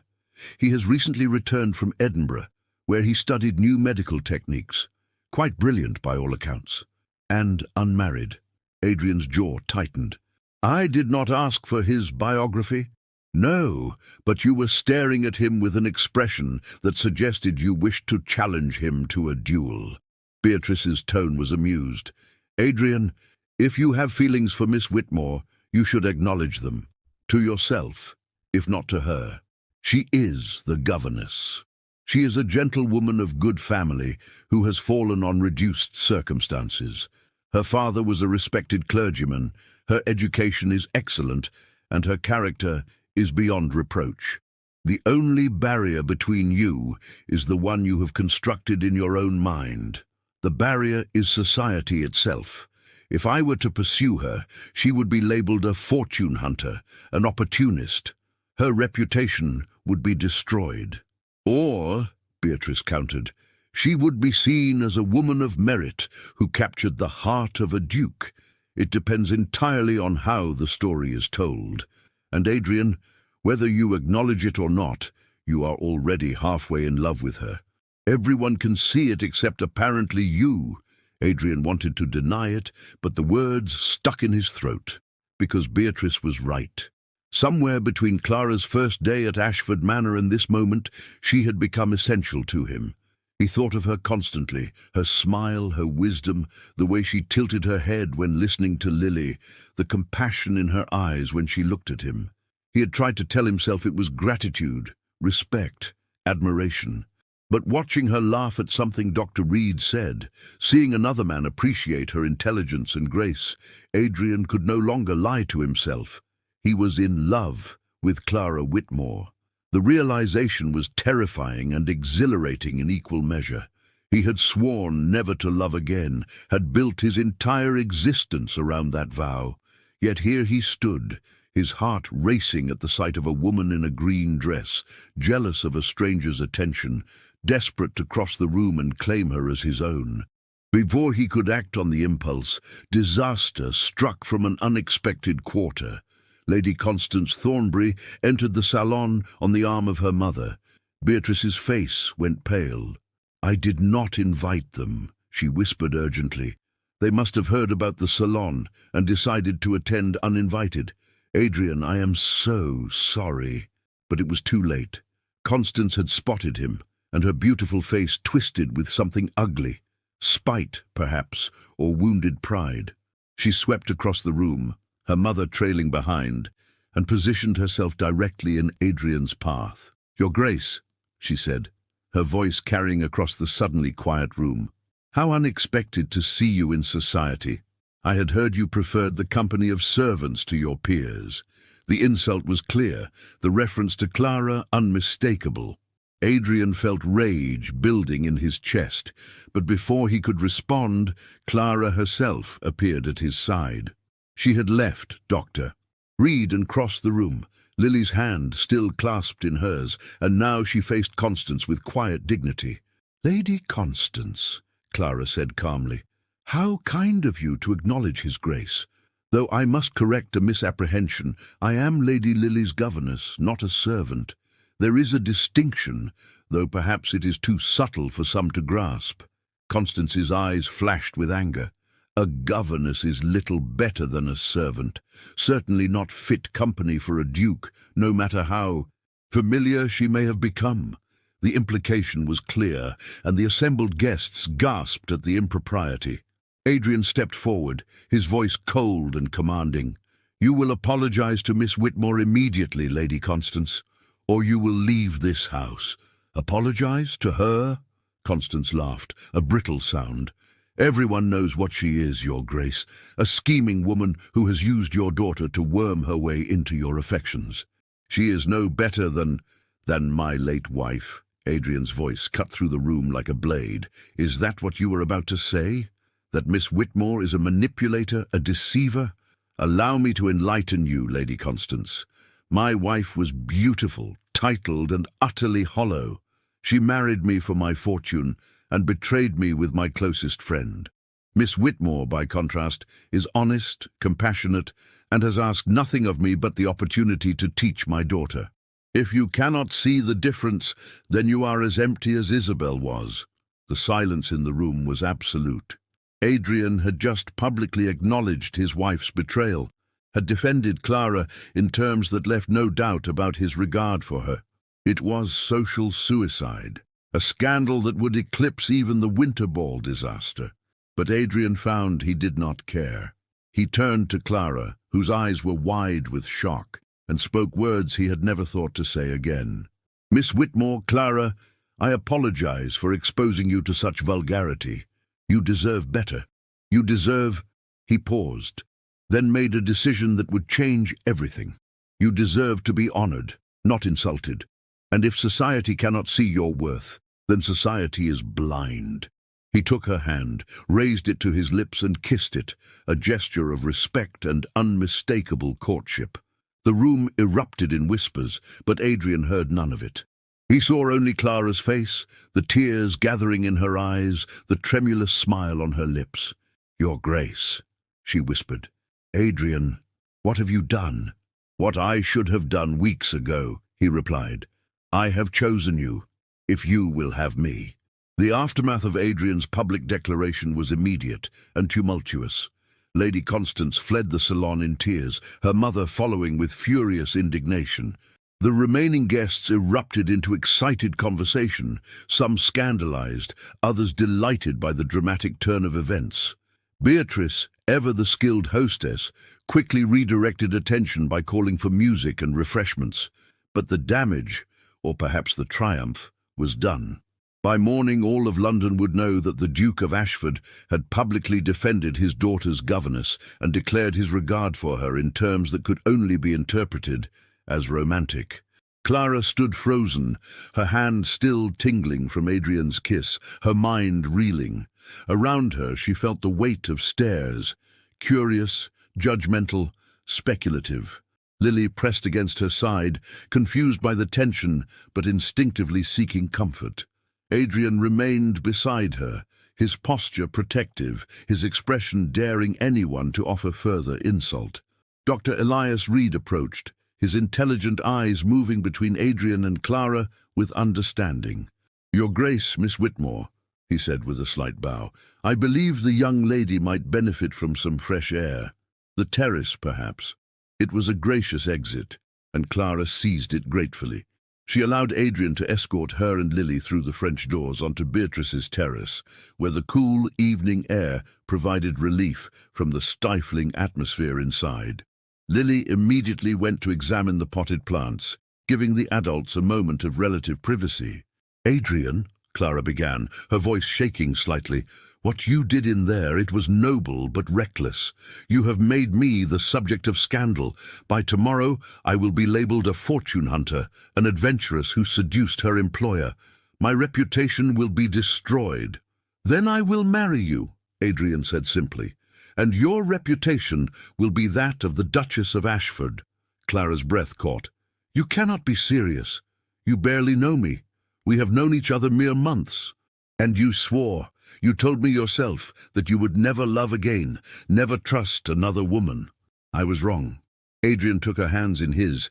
He has recently returned from Edinburgh, where he studied new medical techniques. Quite brilliant by all accounts. And unmarried." Adrian's jaw tightened. "I did not ask for his biography." "No, but you were staring at him with an expression that suggested you wished to challenge him to a duel." Beatrice's tone was amused. "Adrian, If you have feelings for Miss Whitmore, you should acknowledge them. To yourself, if not to her. She is the governess. She is a gentlewoman of good family who has fallen on reduced circumstances. Her father was a respected clergyman, her education is excellent, and her character is beyond reproach. The only barrier between you is the one you have constructed in your own mind. The barrier is society itself. If I were to pursue her, she would be labelled a fortune hunter, an opportunist. Her reputation would be destroyed. Or, Beatrice countered, she would be seen as a woman of merit who captured the heart of a duke. It depends entirely on how the story is told. And Adrian, whether you acknowledge it or not, you are already halfway in love with her. Everyone can see it except apparently you. Adrian wanted to deny it, but the words stuck in his throat, because Beatrice was right. Somewhere between Clara's first day at Ashford Manor and this moment, she had become essential to him. He thought of her constantly, her smile, her wisdom, the way she tilted her head when listening to Lily, the compassion in her eyes when she looked at him. He had tried to tell himself it was gratitude, respect, admiration. But watching her laugh at something Dr. Reed said, seeing another man appreciate her intelligence and grace, Adrian could no longer lie to himself. He was in love with Clara Whitmore. The realization was terrifying and exhilarating in equal measure. He had sworn never to love again, had built his entire existence around that vow. Yet here he stood, his heart racing at the sight of a woman in a green dress, jealous of a stranger's attention, desperate to cross the room and claim her as his own. Before he could act on the impulse, disaster struck from an unexpected quarter. Lady Constance Thornbury entered the salon on the arm of her mother. Beatrice's face went pale. "I did not invite them," she whispered urgently. "They must have heard about the salon and decided to attend uninvited. Adrian, I am so sorry." But it was too late. Constance had spotted him, and her beautiful face twisted with something ugly. Spite, perhaps, or wounded pride. She swept across the room, her mother trailing behind, and positioned herself directly in Adrian's path. "Your Grace," she said, her voice carrying across the suddenly quiet room. "How unexpected to see you in society. I had heard you preferred the company of servants to your peers." The insult was clear, the reference to Clara unmistakable. Adrian felt rage building in his chest, but before he could respond, Clara herself appeared at his side. She had left Dr. Reed and crossed the room, Lily's hand still clasped in hers, and now she faced Constance with quiet dignity. "Lady Constance," Clara said calmly, "how kind of you to acknowledge his grace. Though I must correct a misapprehension, I am Lady Lily's governess, not a servant. There is a distinction, though perhaps it is too subtle for some to grasp." Constance's eyes flashed with anger. A governess is little better than a servant, certainly not fit company for a duke, no matter how familiar she may have become. The implication was clear, and the assembled guests gasped at the impropriety. Adrian stepped forward, his voice cold and commanding. "You will apologize to Miss Whitmore immediately, Lady Constance, or you will leave this house." "Apologize to her?" Constance laughed, a brittle sound. "Everyone knows what she is, Your Grace, a scheming woman who has used your daughter to worm her way into your affections. She is no better than my late wife." Adrian's voice cut through the room like a blade. "Is that what you were about to say? That Miss Whitmore is a manipulator, a deceiver? Allow me to enlighten you, Lady Constance. My wife was beautiful, titled, and utterly hollow. She married me for my fortune and betrayed me with my closest friend. Miss Whitmore, by contrast, is honest, compassionate, and has asked nothing of me but the opportunity to teach my daughter. If you cannot see the difference, then you are as empty as Isabel was." The silence in the room was absolute. Adrian had just publicly acknowledged his wife's betrayal, had defended Clara in terms that left no doubt about his regard for her. It was social suicide, a scandal that would eclipse even the Winterball disaster. But Adrian found he did not care. He turned to Clara, whose eyes were wide with shock, and spoke words he had never thought to say again. "Miss Whitmore, Clara, I apologize for exposing you to such vulgarity. You deserve better. You deserve—" He paused, then made a decision that would change everything. "You deserve to be honored, not insulted. And if society cannot see your worth, then society is blind." He took her hand, raised it to his lips and kissed it, a gesture of respect and unmistakable courtship. The room erupted in whispers, but Adrian heard none of it. He saw only Clara's face, the tears gathering in her eyes, the tremulous smile on her lips. "Your Grace," she whispered. "Adrian, what have you done?" "What I should have done weeks ago," he replied. "I have chosen you, if you will have me." The aftermath of Adrian's public declaration was immediate and tumultuous. Lady Constance fled the salon in tears, her mother following with furious indignation. The remaining guests erupted into excited conversation, some scandalized, others delighted by the dramatic turn of events. Beatrice, ever the skilled hostess, quickly redirected attention by calling for music and refreshments. But the damage, or perhaps the triumph, was done. By morning all of London would know that the Duke of Ashford had publicly defended his daughter's governess and declared his regard for her in terms that could only be interpreted as romantic. Clara stood frozen, her hand still tingling from Adrian's kiss, her mind reeling. Around her she felt the weight of stares, curious, judgmental, speculative. Lily pressed against her side, confused by the tension but instinctively seeking comfort. Adrian remained beside her, his posture protective, his expression daring anyone to offer further insult. Dr. Elias Reed approached, his intelligent eyes moving between Adrian and Clara with understanding. "Your Grace, Miss Whitmore," he said with a slight bow, "I believe the young lady might benefit from some fresh air. The terrace, perhaps." It was a gracious exit, and Clara seized it gratefully. She allowed Adrian to escort her and Lily through the French doors onto Beatrice's terrace, where the cool evening air provided relief from the stifling atmosphere inside. Lily immediately went to examine the potted plants, giving the adults a moment of relative privacy. "Adrian," Clara began, her voice shaking slightly, "what you did in there, it was noble but reckless. You have made me the subject of scandal. By tomorrow, I will be labeled a fortune hunter, an adventuress who seduced her employer. My reputation will be destroyed." "Then I will marry you," Adrian said simply, "and your reputation will be that of the Duchess of Ashford." Clara's breath caught. "You cannot be serious. You barely know me. We have known each other mere months. And you swore, you told me yourself, that you would never love again, never trust another woman." "I was wrong." Adrian took her hands in his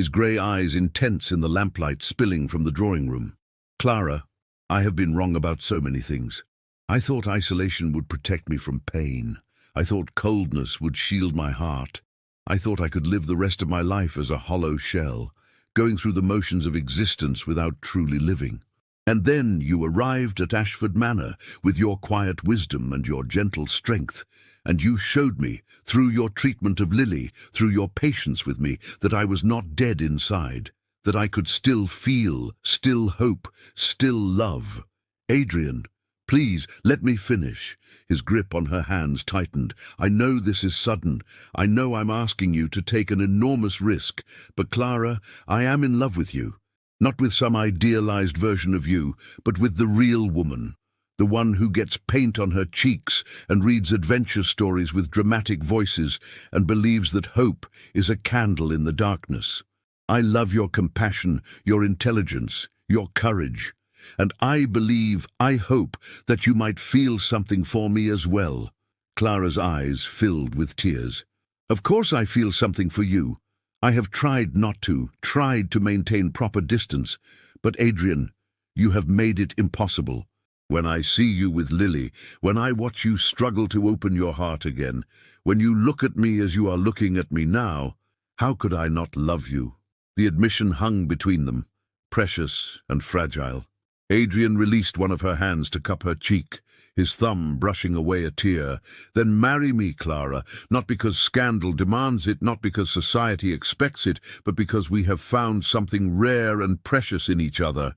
grey eyes intense in the lamplight spilling from the drawing room. "Clara, I have been wrong about so many things. I thought isolation would protect me from pain. I thought coldness would shield my heart. I thought I could live the rest of my life as a hollow shell, going through the motions of existence without truly living. And then you arrived at Ashford Manor with your quiet wisdom and your gentle strength, and you showed me, through your treatment of Lily, through your patience with me, that I was not dead inside, that I could still feel, still hope, still love. Adrian, please, let me finish." His grip on her hands tightened. "I know this is sudden. I know I'm asking you to take an enormous risk. But Clara, I am in love with you. Not with some idealized version of you, but with the real woman. The one who gets paint on her cheeks and reads adventure stories with dramatic voices and believes that hope is a candle in the darkness. I love your compassion, your intelligence, your courage. And I believe, I hope, that you might feel something for me as well." Clara's eyes filled with tears. "Of course I feel something for you. I have tried to maintain proper distance, but Adrian, you have made it impossible. When I see you with Lily, when I watch you struggle to open your heart again, when you look at me as you are looking at me now, how could I not love you?" The admission hung between them, precious and fragile. Adrian released one of her hands to cup her cheek, his thumb brushing away a tear. "Then marry me, Clara, not because scandal demands it, not because society expects it, but because we have found something rare and precious in each other.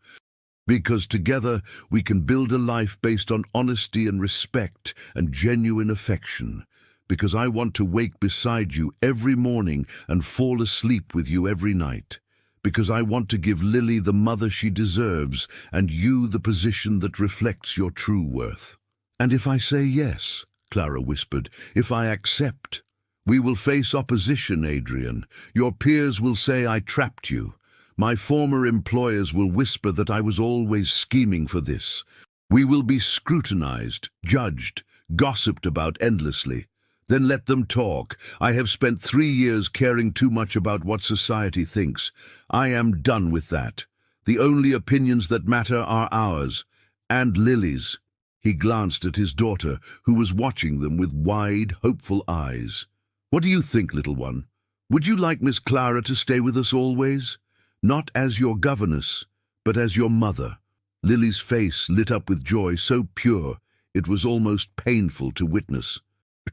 Because together we can build a life based on honesty and respect and genuine affection. Because I want to wake beside you every morning and fall asleep with you every night. Because I want to give Lily the mother she deserves and you the position that reflects your true worth." "And if I say yes," Clara whispered, "if I accept?" "We will face opposition, Adrian. Your peers will say I trapped you. My former employers will whisper that I was always scheming for this. We will be scrutinized, judged, gossiped about endlessly. Then let them talk. I have spent 3 years caring too much about what society thinks. I am done with that. The only opinions that matter are ours, and Lily's." He glanced at his daughter, who was watching them with wide, hopeful eyes. "What do you think, little one? Would you like Miss Clara to stay with us always? Not as your governess, but as your mother." Lily's face lit up with joy so pure it was almost painful to witness.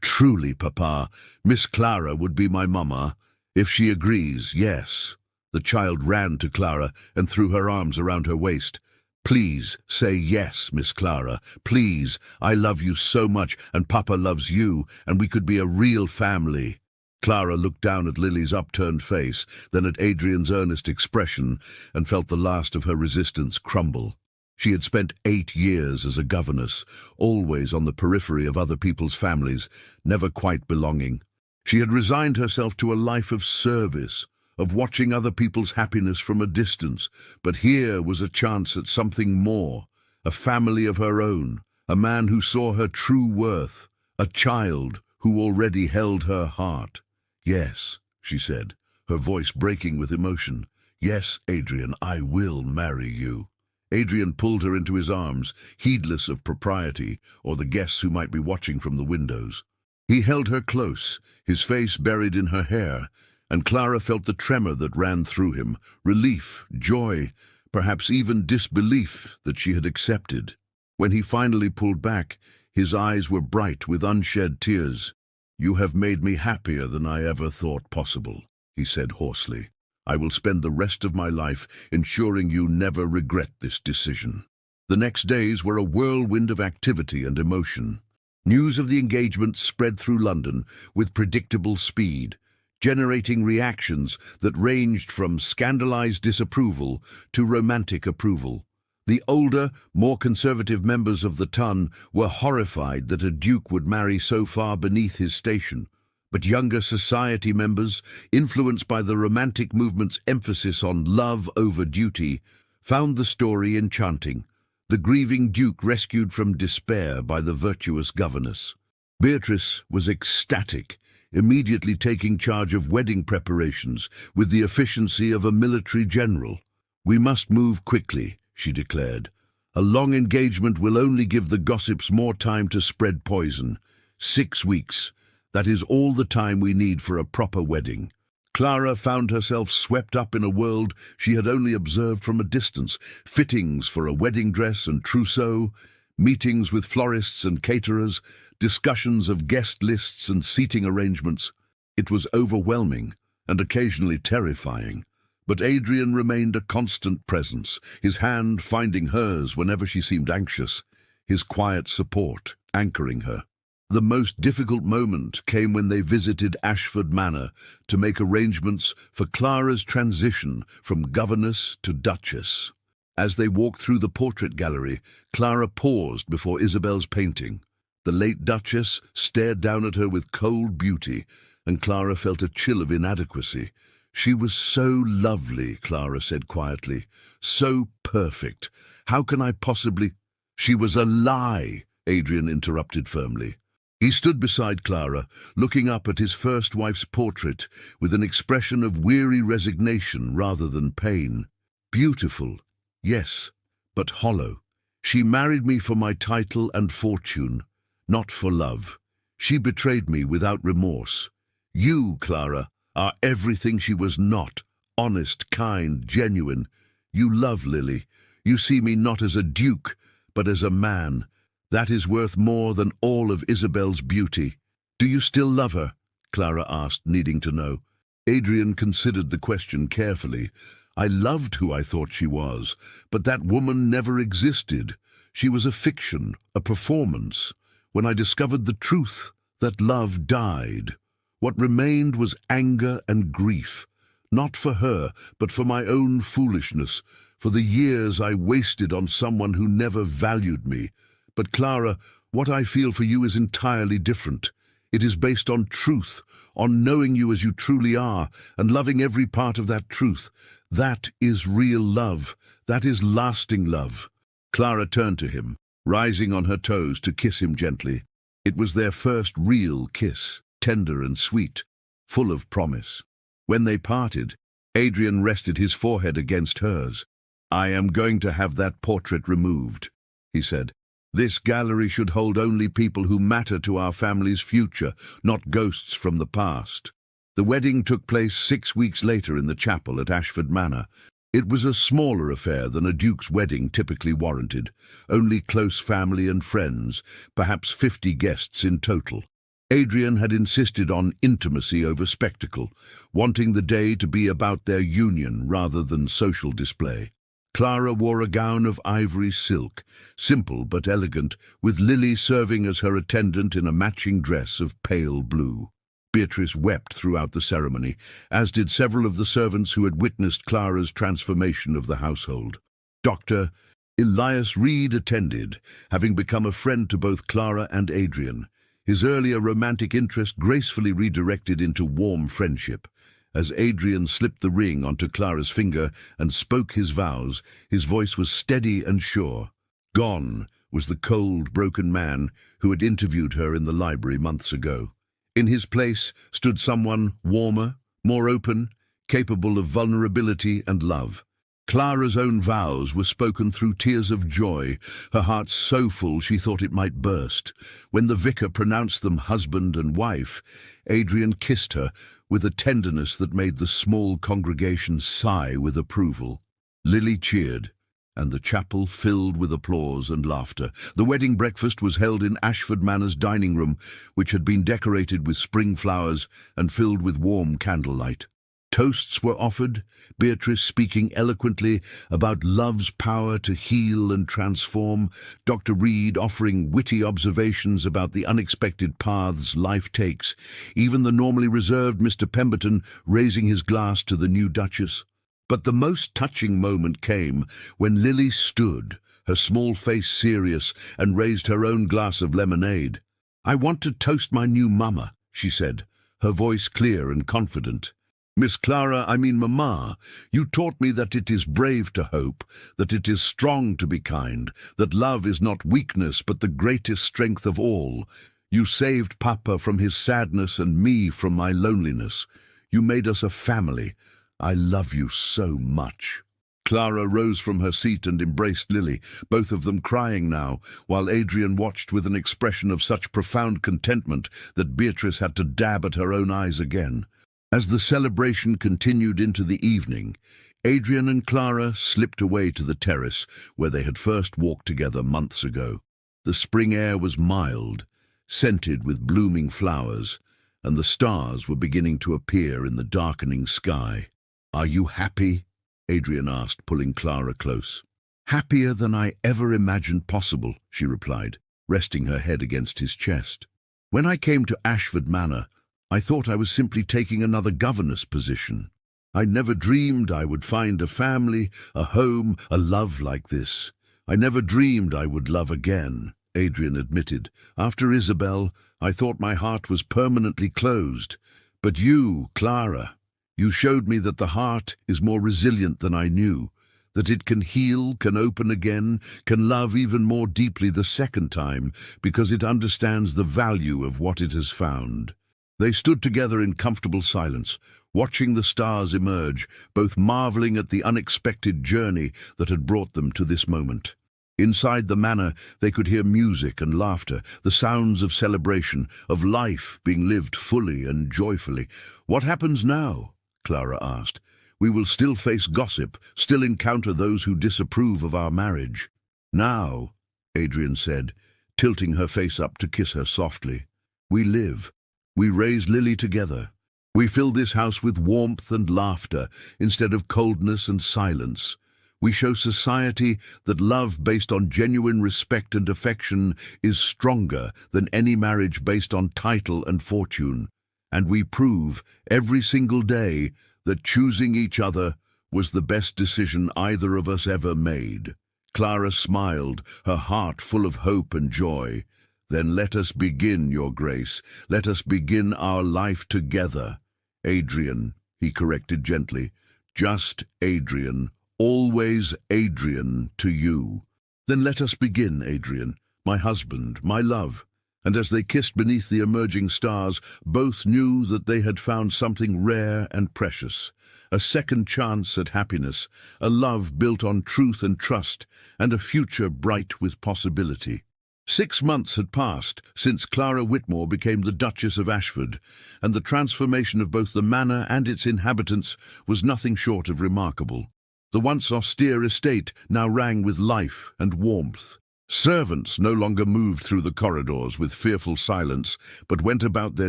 "Truly, Papa, Miss Clara would be my mamma. If she agrees, yes." The child ran to Clara and threw her arms around her waist. "Please say yes, Miss Clara. Please, I love you so much, and Papa loves you, and we could be a real family." Clara looked down at Lily's upturned face, then at Adrian's earnest expression, and felt the last of her resistance crumble. She had spent 8 years as a governess, always on the periphery of other people's families, never quite belonging. She had resigned herself to a life of service, of watching other people's happiness from a distance, but here was a chance at something more, a family of her own, a man who saw her true worth, a child who already held her heart. "Yes," she said, her voice breaking with emotion. "Yes, Adrian, I will marry you." Adrian pulled her into his arms, heedless of propriety or the guests who might be watching from the windows. He held her close, his face buried in her hair, and Clara felt the tremor that ran through him, relief, joy, perhaps even disbelief that she had accepted. When he finally pulled back, his eyes were bright with unshed tears. "You have made me happier than I ever thought possible," he said hoarsely. "I will spend the rest of my life ensuring you never regret this decision." The next days were a whirlwind of activity and emotion. News of the engagement spread through London with predictable speed, generating reactions that ranged from scandalized disapproval to romantic approval. The older, more conservative members of the Ton were horrified that a duke would marry so far beneath his station. But younger society members, influenced by the Romantic movement's emphasis on love over duty, found the story enchanting. The grieving duke rescued from despair by the virtuous governess. Beatrice was ecstatic, immediately taking charge of wedding preparations with the efficiency of a military general. "We must move quickly," she declared. "A long engagement will only give the gossips more time to spread poison. 6 weeks. That is all the time we need for a proper wedding." Clara found herself swept up in a world she had only observed from a distance. Fittings for a wedding dress and trousseau, meetings with florists and caterers, discussions of guest lists and seating arrangements. It was overwhelming and occasionally terrifying. But Adrian remained a constant presence, his hand finding hers whenever she seemed anxious, his quiet support anchoring her. The most difficult moment came when they visited Ashford Manor to make arrangements for Clara's transition from governess to duchess. As they walked through the portrait gallery, Clara paused before Isabel's painting. The late Duchess stared down at her with cold beauty, and Clara felt a chill of inadequacy. "She was so lovely," Clara said quietly. "So perfect. How can I possibly—" "She was a lie," Adrian interrupted firmly. He stood beside Clara, looking up at his first wife's portrait with an expression of weary resignation rather than pain. "Beautiful, yes, but hollow. She married me for my title and fortune, not for love. She betrayed me without remorse. You, Clara, are everything she was not, honest, kind, genuine. You love Lily. You see me not as a duke, but as a man. That is worth more than all of Isabel's beauty. Do you still love her? Clara asked, needing to know. Adrian considered the question carefully. I loved who I thought she was, but that woman never existed. She was a fiction, a performance. When I discovered the truth, that love died. What remained was anger and grief, not for her, but for my own foolishness, for the years I wasted on someone who never valued me. But Clara, what I feel for you is entirely different. It is based on truth, on knowing you as you truly are, and loving every part of that truth. That is real love. That is lasting love. Clara turned to him, rising on her toes to kiss him gently. It was their first real kiss, tender and sweet, full of promise. When they parted, Adrian rested his forehead against hers. I am going to have that portrait removed, he said. This gallery should hold only people who matter to our family's future, not ghosts from the past. The wedding took place 6 weeks later in the chapel at Ashford Manor. It was a smaller affair than a duke's wedding typically warranted. Only close family and friends, perhaps 50 guests in total. Adrian had insisted on intimacy over spectacle, wanting the day to be about their union rather than social display. Clara wore a gown of ivory silk, simple but elegant, with Lily serving as her attendant in a matching dress of pale blue. Beatrice wept throughout the ceremony, as did several of the servants who had witnessed Clara's transformation of the household. Dr. Elias Reed attended, having become a friend to both Clara and Adrian. His earlier romantic interest gracefully redirected into warm friendship. As Adrian slipped the ring onto Clara's finger and spoke his vows, his voice was steady and sure. Gone was the cold, broken man who had interviewed her in the library months ago. In his place stood someone warmer, more open, capable of vulnerability and love. Clara's own vows were spoken through tears of joy, her heart so full she thought it might burst. When the vicar pronounced them husband and wife, Adrian kissed her with a tenderness that made the small congregation sigh with approval. Lily cheered, and the chapel filled with applause and laughter. The wedding breakfast was held in Ashford Manor's dining room, which had been decorated with spring flowers and filled with warm candlelight. Toasts were offered, Beatrice speaking eloquently about love's power to heal and transform, Dr. Reed offering witty observations about the unexpected paths life takes, even the normally reserved Mr. Pemberton raising his glass to the new Duchess. But the most touching moment came when Lily stood, her small face serious, and raised her own glass of lemonade. "I want to toast my new mamma," she said, her voice clear and confident. "Miss Clara, Mamma, you taught me that it is brave to hope, that it is strong to be kind, that love is not weakness but the greatest strength of all. You saved Papa from his sadness and me from my loneliness. You made us a family. I love you so much." Clara rose from her seat and embraced Lily, both of them crying now, while Adrian watched with an expression of such profound contentment that Beatrice had to dab at her own eyes again. As the celebration continued into the evening, Adrian and Clara slipped away to the terrace where they had first walked together months ago. The spring air was mild, scented with blooming flowers, and the stars were beginning to appear in the darkening sky. "Are you happy?" Adrian asked, pulling Clara close. "Happier than I ever imagined possible," she replied, resting her head against his chest. "When I came to Ashford Manor, I thought I was simply taking another governess position. I never dreamed I would find a family, a home, a love like this. I never dreamed I would love again," Adrian admitted. "After Isabel, I thought my heart was permanently closed. But you, Clara, you showed me that the heart is more resilient than I knew, that it can heal, can open again, can love even more deeply the second time because it understands the value of what it has found." They stood together in comfortable silence, watching the stars emerge, both marveling at the unexpected journey that had brought them to this moment. Inside the manor, they could hear music and laughter, the sounds of celebration, of life being lived fully and joyfully. "What happens now?" Clara asked. "We will still face gossip, still encounter those who disapprove of our marriage." "Now," Adrian said, tilting her face up to kiss her softly. We live. We raise Lily together. We fill this house with warmth and laughter instead of coldness and silence. We show society that love based on genuine respect and affection is stronger than any marriage based on title and fortune. And we prove every single day that choosing each other was the best decision either of us ever made. Clara smiled, her heart full of hope and joy. Then let us begin, Your Grace. Let us begin our life together. Adrian, he corrected gently. Just Adrian. Always Adrian to you. Then let us begin, Adrian, my husband, my love. And as they kissed beneath the emerging stars, both knew that they had found something rare and precious. A second chance at happiness, a love built on truth and trust, and a future bright with possibility. 6 months had passed since Clara Whitmore became the Duchess of Ashford, and the transformation of both the manor and its inhabitants was nothing short of remarkable. The once austere estate now rang with life and warmth. Servants no longer moved through the corridors with fearful silence, but went about their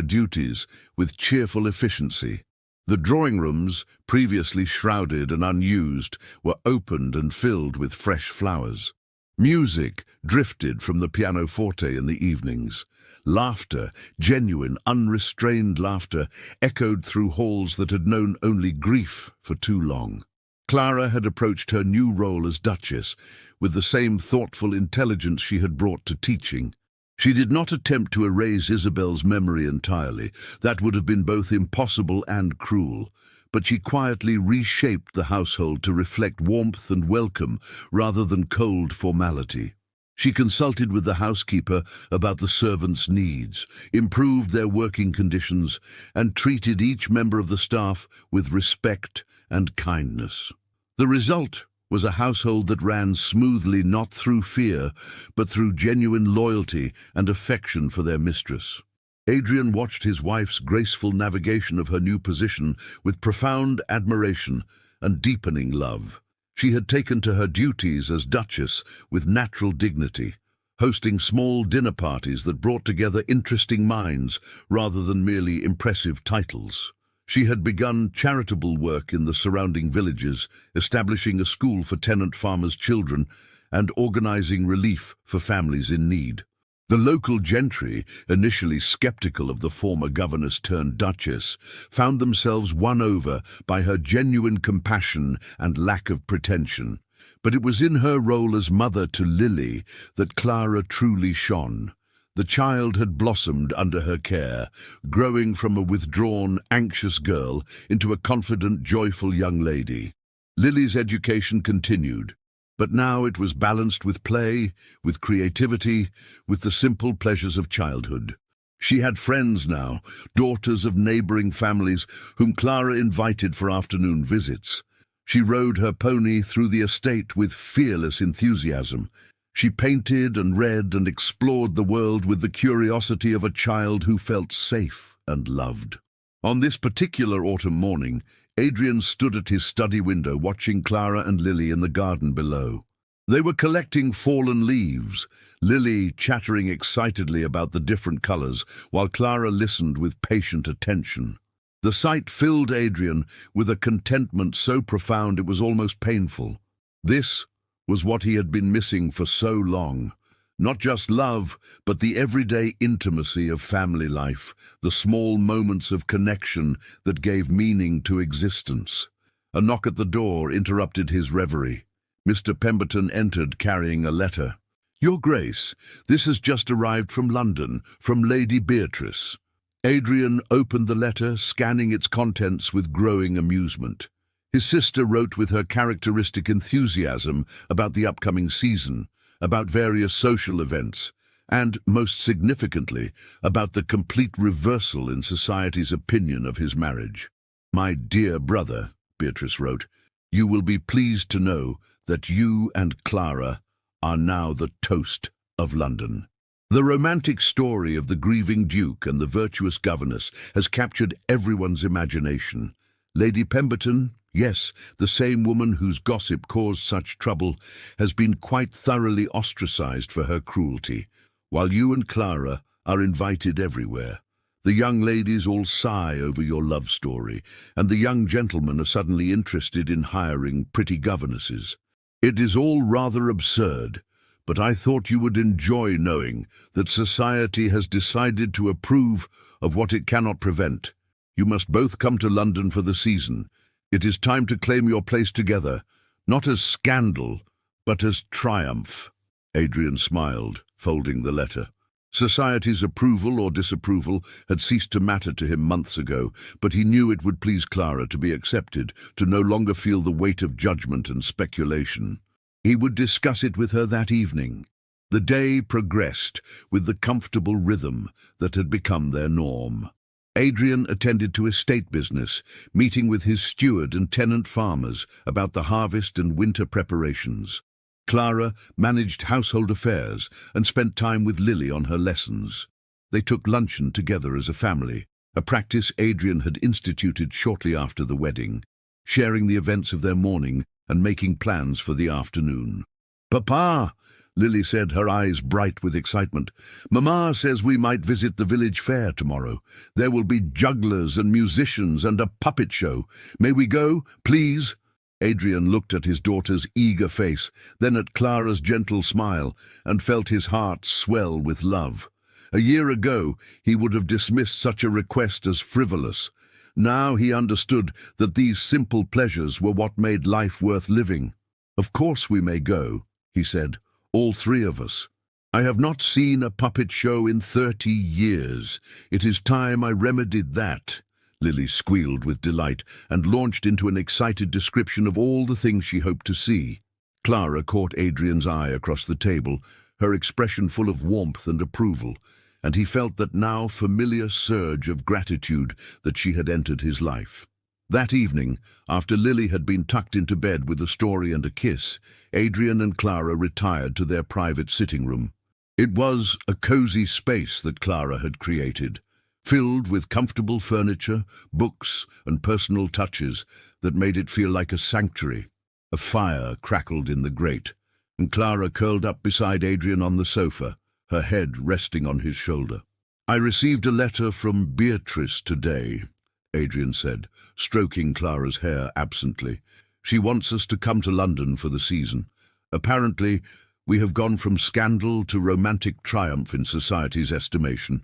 duties with cheerful efficiency. The drawing rooms, previously shrouded and unused, were opened and filled with fresh flowers. Music drifted from the pianoforte in the evenings. Laughter, genuine, unrestrained laughter, echoed through halls that had known only grief for too long. Clara had approached her new role as Duchess with the same thoughtful intelligence she had brought to teaching. She did not attempt to erase Isabel's memory entirely. That would have been both impossible and cruel. But she quietly reshaped the household to reflect warmth and welcome rather than cold formality. She consulted with the housekeeper about the servants' needs, improved their working conditions, and treated each member of the staff with respect and kindness. The result was a household that ran smoothly not through fear, but through genuine loyalty and affection for their mistress. Adrian watched his wife's graceful navigation of her new position with profound admiration and deepening love. She had taken to her duties as Duchess with natural dignity, hosting small dinner parties that brought together interesting minds rather than merely impressive titles. She had begun charitable work in the surrounding villages, establishing a school for tenant farmers' children and organizing relief for families in need. The local gentry, initially skeptical of the former governess-turned-duchess, found themselves won over by her genuine compassion and lack of pretension. But it was in her role as mother to Lily that Clara truly shone. The child had blossomed under her care, growing from a withdrawn, anxious girl into a confident, joyful young lady. Lily's education continued, but now it was balanced with play, with creativity, with the simple pleasures of childhood. She had friends now, daughters of neighboring families whom Clara invited for afternoon visits. She rode her pony through the estate with fearless enthusiasm. She painted and read and explored the world with the curiosity of a child who felt safe and loved. On this particular autumn morning, Adrian stood at his study window watching Clara and Lily in the garden below. They were collecting fallen leaves, Lily chattering excitedly about the different colors, while Clara listened with patient attention. The sight filled Adrian with a contentment so profound it was almost painful. This was what he had been missing for so long. Not just love, but the everyday intimacy of family life, the small moments of connection that gave meaning to existence. A knock at the door interrupted his reverie. Mr. Pemberton entered carrying a letter. "Your Grace, this has just arrived from London, from Lady Beatrice." Adrian opened the letter, scanning its contents with growing amusement. His sister wrote with her characteristic enthusiasm about the upcoming season, about various social events, and, most significantly, about the complete reversal in society's opinion of his marriage. "My dear brother," Beatrice wrote, "you will be pleased to know that you and Clara are now the toast of London." The romantic story of the grieving Duke and the virtuous governess has captured everyone's imagination. Lady Pemberton, yes, the same woman whose gossip caused such trouble, has been quite thoroughly ostracized for her cruelty. while you and Clara are invited everywhere. The young ladies all sigh over your love story, and the young gentlemen are suddenly interested in hiring pretty governesses. It is all rather absurd, but I thought you would enjoy knowing that society has decided to approve of what it cannot prevent. You must both come to London for the season. It is time to claim your place together, not as scandal, but as triumph." Adrian smiled, folding the letter. Society's approval or disapproval had ceased to matter to him months ago, but he knew it would please Clara to be accepted, to no longer feel the weight of judgment and speculation. He would discuss it with her that evening. The day progressed with the comfortable rhythm that had become their norm. Adrian attended to estate business, meeting with his steward and tenant farmers about the harvest and winter preparations. Clara managed household affairs and spent time with Lily on her lessons. They took luncheon together as a family, a practice Adrian had instituted shortly after the wedding, sharing the events of their morning and making plans for the afternoon. "Papa," Lily said, her eyes bright with excitement, "Mamma says we might visit the village fair tomorrow. There will be jugglers and musicians and a puppet show. May we go, please?" Adrian looked at his daughter's eager face, then at Clara's gentle smile, and felt his heart swell with love. A year ago, he would have dismissed such a request as frivolous. Now he understood that these simple pleasures were what made life worth living. "Of course we may go," he said, "all three of us. I have not seen a puppet show in 30 years. It is time I remedied that." Lily squealed with delight and launched into an excited description of all the things she hoped to see. Clara caught Adrian's eye across the table, her expression full of warmth and approval, and he felt that now familiar surge of gratitude that she had entered his life. That evening, after Lily had been tucked into bed with a story and a kiss, Adrian and Clara retired to their private sitting room. It was a cozy space that Clara had created, filled with comfortable furniture, books, and personal touches that made it feel like a sanctuary. A fire crackled in the grate, and Clara curled up beside Adrian on the sofa, her head resting on his shoulder. "I received a letter from Beatrice today," Adrian said, stroking Clara's hair absently. "She wants us to come to London for the season. Apparently, we have gone from scandal to romantic triumph in society's estimation."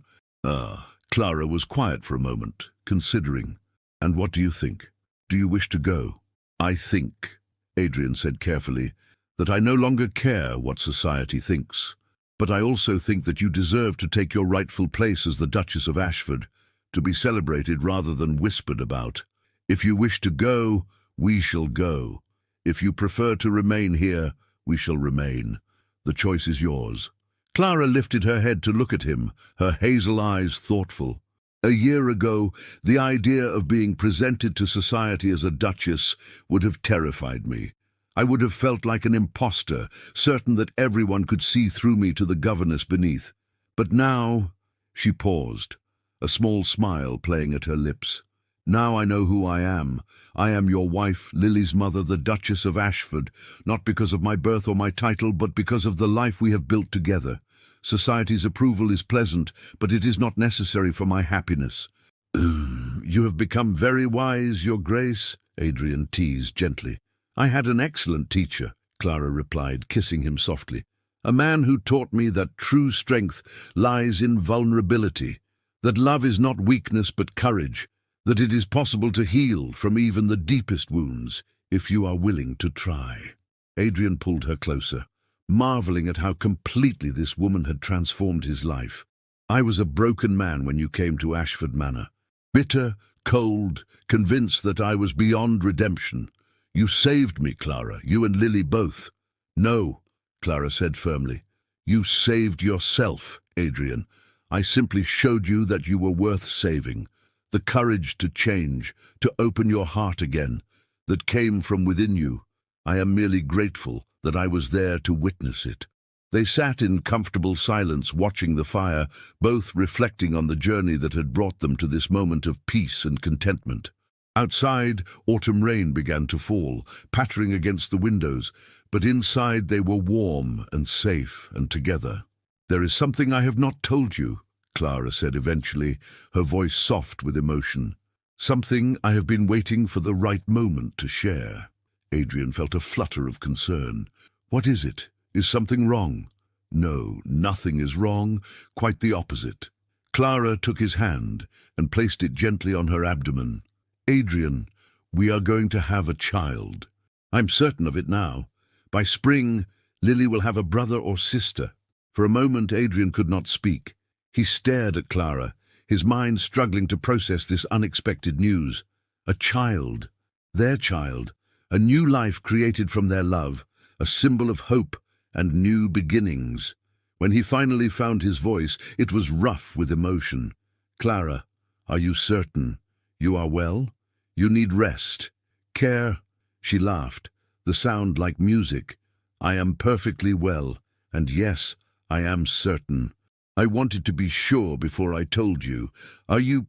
Clara was quiet for a moment, considering. "And what do you think? Do you wish to go?" "I think," Adrian said carefully, "that I no longer care what society thinks. But I also think that you deserve to take your rightful place as the Duchess of Ashford, to be celebrated rather than whispered about. If you wish to go, we shall go. If you prefer to remain here, we shall remain. The choice is yours." Clara lifted her head to look at him, her hazel eyes thoughtful. A year ago, the idea of being presented to society as a duchess would have terrified me. I would have felt like an impostor, certain that everyone could see through me to the governess beneath. But now, she paused, a small smile playing at her lips. "Now I know who I am. I am your wife, Lily's mother, the Duchess of Ashford, not because of my birth or my title, but because of the life we have built together. Society's approval is pleasant, but it is not necessary for my happiness." "You have become very wise, Your Grace," Adrian teased gently. "I had an excellent teacher," Clara replied, kissing him softly. "A man who taught me that true strength lies in vulnerability, that love is not weakness but courage, that it is possible to heal from even the deepest wounds if you are willing to try." Adrian pulled her closer, marveling at how completely this woman had transformed his life. "I was a broken man when you came to Ashford Manor. Bitter, cold, convinced that I was beyond redemption. You saved me, Clara, you and Lily both." "No," Clara said firmly. "You saved yourself, Adrian. I simply showed you that you were worth saving. The courage to change, to open your heart again, that came from within you. I am merely grateful that I was there to witness it." They sat in comfortable silence watching the fire, both reflecting on the journey that had brought them to this moment of peace and contentment. Outside, autumn rain began to fall, pattering against the windows, but inside they were warm and safe and together. "There is something I have not told you," Clara said eventually, her voice soft with emotion. "Something I have been waiting for the right moment to share." Adrian felt a flutter of concern. "What is it? Is something wrong?" "No, nothing is wrong, quite the opposite." Clara took his hand and placed it gently on her abdomen. "Adrian, we are going to have a child. I'm certain of it now. By spring, Lily will have a brother or sister." For a moment, Adrian could not speak. He stared at Clara, his mind struggling to process this unexpected news. A child, their child, a new life created from their love, a symbol of hope and new beginnings. When he finally found his voice, it was rough with emotion. "Clara, are you certain? You are well? You need rest. Care?" She laughed, the sound like music. "I am perfectly well, and yes, I am certain. I wanted to be sure before I told you. Are you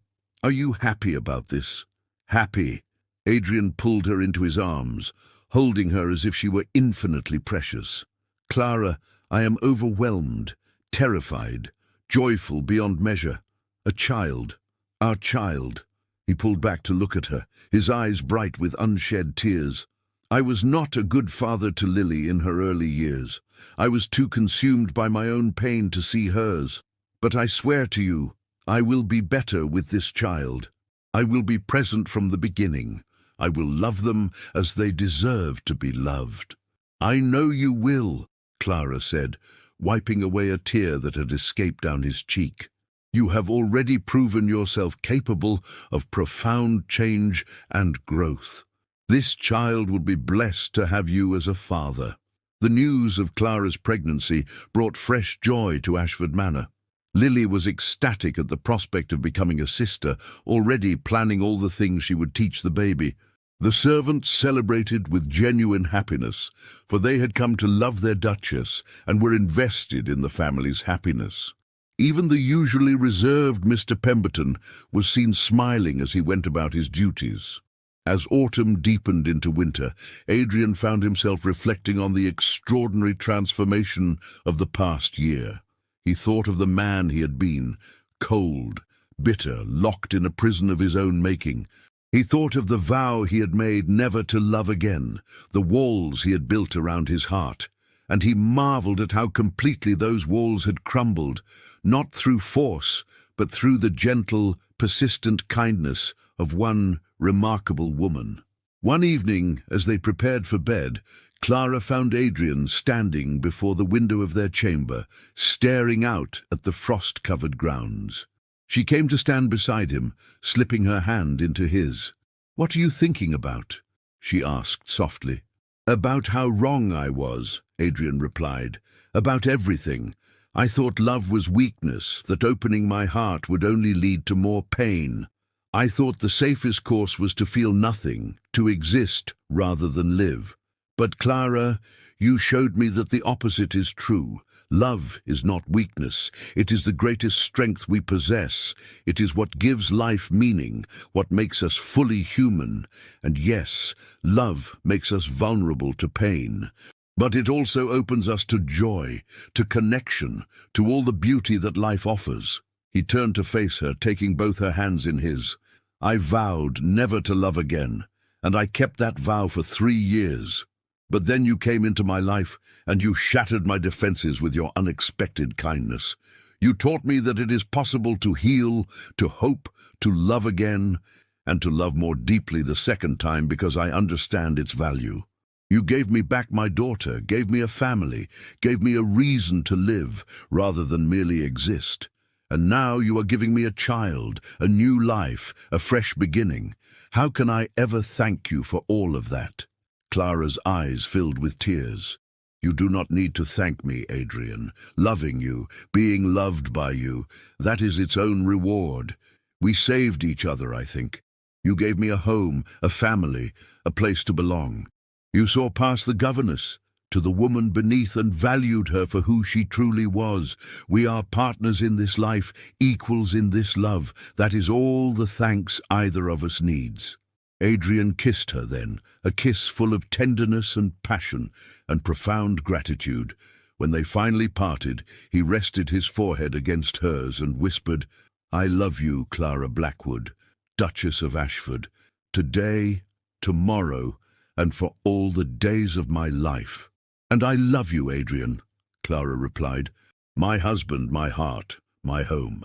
happy about this?" "Happy." Adrian pulled her into his arms, holding her as if she were infinitely precious. "Clara, I am overwhelmed, terrified, joyful beyond measure. A child, our child." He pulled back to look at her, his eyes bright with unshed tears. "I was not a good father to Lily in her early years. I was too consumed by my own pain to see hers. But I swear to you, I will be better with this child. I will be present from the beginning. I will love them as they deserve to be loved." "I know you will," Clara said, wiping away a tear that had escaped down his cheek. "You have already proven yourself capable of profound change and growth. This child will be blessed to have you as a father." The news of Clara's pregnancy brought fresh joy to Ashford Manor. Lily was ecstatic at the prospect of becoming a sister, already planning all the things she would teach the baby. The servants celebrated with genuine happiness, for they had come to love their Duchess and were invested in the family's happiness. Even the usually reserved Mr. Pemberton was seen smiling as he went about his duties. As autumn deepened into winter, Adrian found himself reflecting on the extraordinary transformation of the past year. He thought of the man he had been, cold, bitter, locked in a prison of his own making. He thought of the vow he had made never to love again, the walls he had built around his heart, and he marveled at how completely those walls had crumbled, not through force, but through the gentle, persistent kindness of one remarkable woman. One evening, as they prepared for bed, Clara found Adrian standing before the window of their chamber, staring out at the frost-covered grounds. She came to stand beside him, slipping her hand into his. "What are you thinking about?" she asked softly. "About how wrong I was," Adrian replied. "About everything. I thought love was weakness, that opening my heart would only lead to more pain. I thought the safest course was to feel nothing, to exist rather than live. But Clara, you showed me that the opposite is true. Love is not weakness. It is the greatest strength we possess. It is what gives life meaning, what makes us fully human. And yes, love makes us vulnerable to pain. But it also opens us to joy, to connection, to all the beauty that life offers." He turned to face her, taking both her hands in his. "I vowed never to love again, and I kept that vow for 3 years. But then you came into my life, and you shattered my defenses with your unexpected kindness. You taught me that it is possible to heal, to hope, to love again, and to love more deeply the second time because I understand its value. You gave me back my daughter, gave me a family, gave me a reason to live rather than merely exist. And now you are giving me a child, a new life, a fresh beginning. How can I ever thank you for all of that?" Clara's eyes filled with tears. "You do not need to thank me, Adrian. Loving you, being loved by you, that is its own reward. We saved each other, I think. You gave me a home, a family, a place to belong. You saw past the governess to the woman beneath and valued her for who she truly was. We are partners in this life, equals in this love. That is all the thanks either of us needs." Adrian kissed her then, a kiss full of tenderness and passion and profound gratitude. When they finally parted, he rested his forehead against hers and whispered, "I love you, Clara Blackwood, Duchess of Ashford, today, tomorrow, and for all the days of my life." "And I love you, Adrian," Clara replied. "My husband, my heart, my home."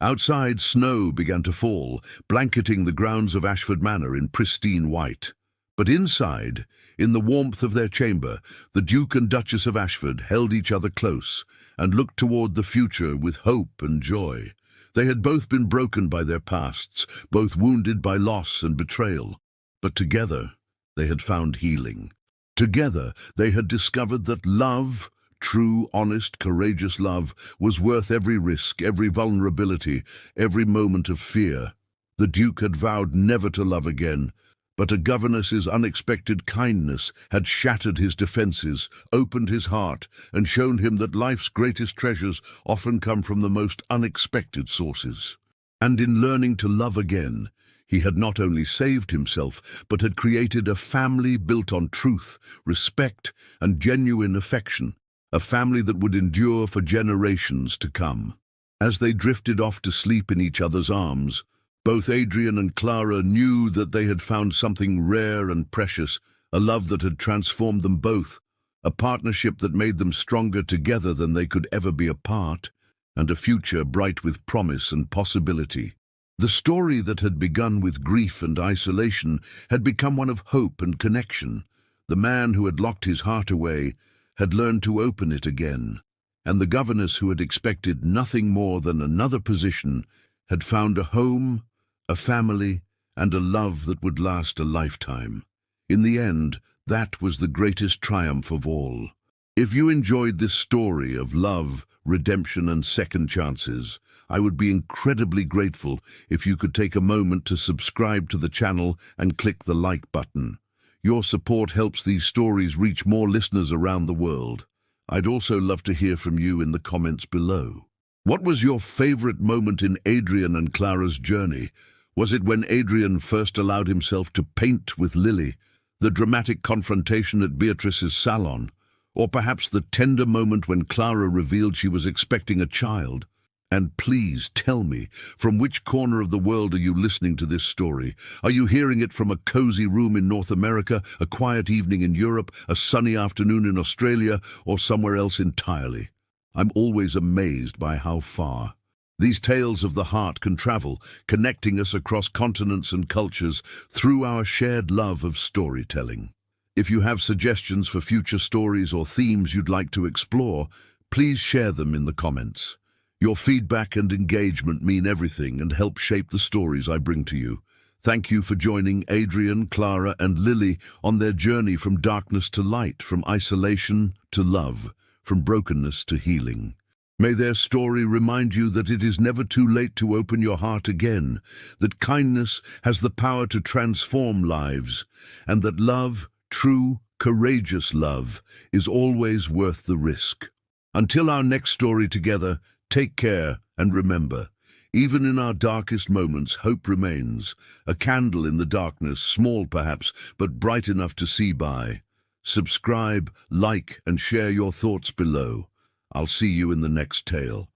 Outside, snow began to fall, blanketing the grounds of Ashford Manor in pristine white. But inside, in the warmth of their chamber, the Duke and Duchess of Ashford held each other close and looked toward the future with hope and joy. They had both been broken by their pasts, both wounded by loss and betrayal. But together, they had found healing. Together, they had discovered that love, true, honest, courageous love, was worth every risk, every vulnerability, every moment of fear. The Duke had vowed never to love again, but a governess's unexpected kindness had shattered his defenses, opened his heart, and shown him that life's greatest treasures often come from the most unexpected sources. And in learning to love again, he had not only saved himself, but had created a family built on truth, respect, and genuine affection, a family that would endure for generations to come. As they drifted off to sleep in each other's arms, both Adrian and Clara knew that they had found something rare and precious, a love that had transformed them both, a partnership that made them stronger together than they could ever be apart, and a future bright with promise and possibility. The story that had begun with grief and isolation had become one of hope and connection. The man who had locked his heart away had learned to open it again, and the governess who had expected nothing more than another position had found a home, a family, and a love that would last a lifetime. In the end, that was the greatest triumph of all. If you enjoyed this story of love, redemption, and second chances, I would be incredibly grateful if you could take a moment to subscribe to the channel and click the like button. Your support helps these stories reach more listeners around the world. I'd also love to hear from you in the comments below. What was your favorite moment in Adrian and Clara's journey? Was it when Adrian first allowed himself to paint with Lily, the dramatic confrontation at Beatrice's salon, or perhaps the tender moment when Clara revealed she was expecting a child? And please tell me, from which corner of the world are you listening to this story? Are you hearing it from a cozy room in North America, a quiet evening in Europe, a sunny afternoon in Australia, or somewhere else entirely? I'm always amazed by how far these tales of the heart can travel, connecting us across continents and cultures through our shared love of storytelling. If you have suggestions for future stories or themes you'd like to explore, please share them in the comments. Your feedback and engagement mean everything and help shape the stories I bring to you. Thank you for joining Adrian, Clara, and Lily on their journey from darkness to light, from isolation to love, from brokenness to healing. May their story remind you that it is never too late to open your heart again, that kindness has the power to transform lives, and that love, true, courageous love, is always worth the risk. Until our next story together, take care and remember, even in our darkest moments, hope remains, a candle in the darkness, small perhaps, but bright enough to see by. Subscribe, like, and share your thoughts below. I'll see you in the next tale.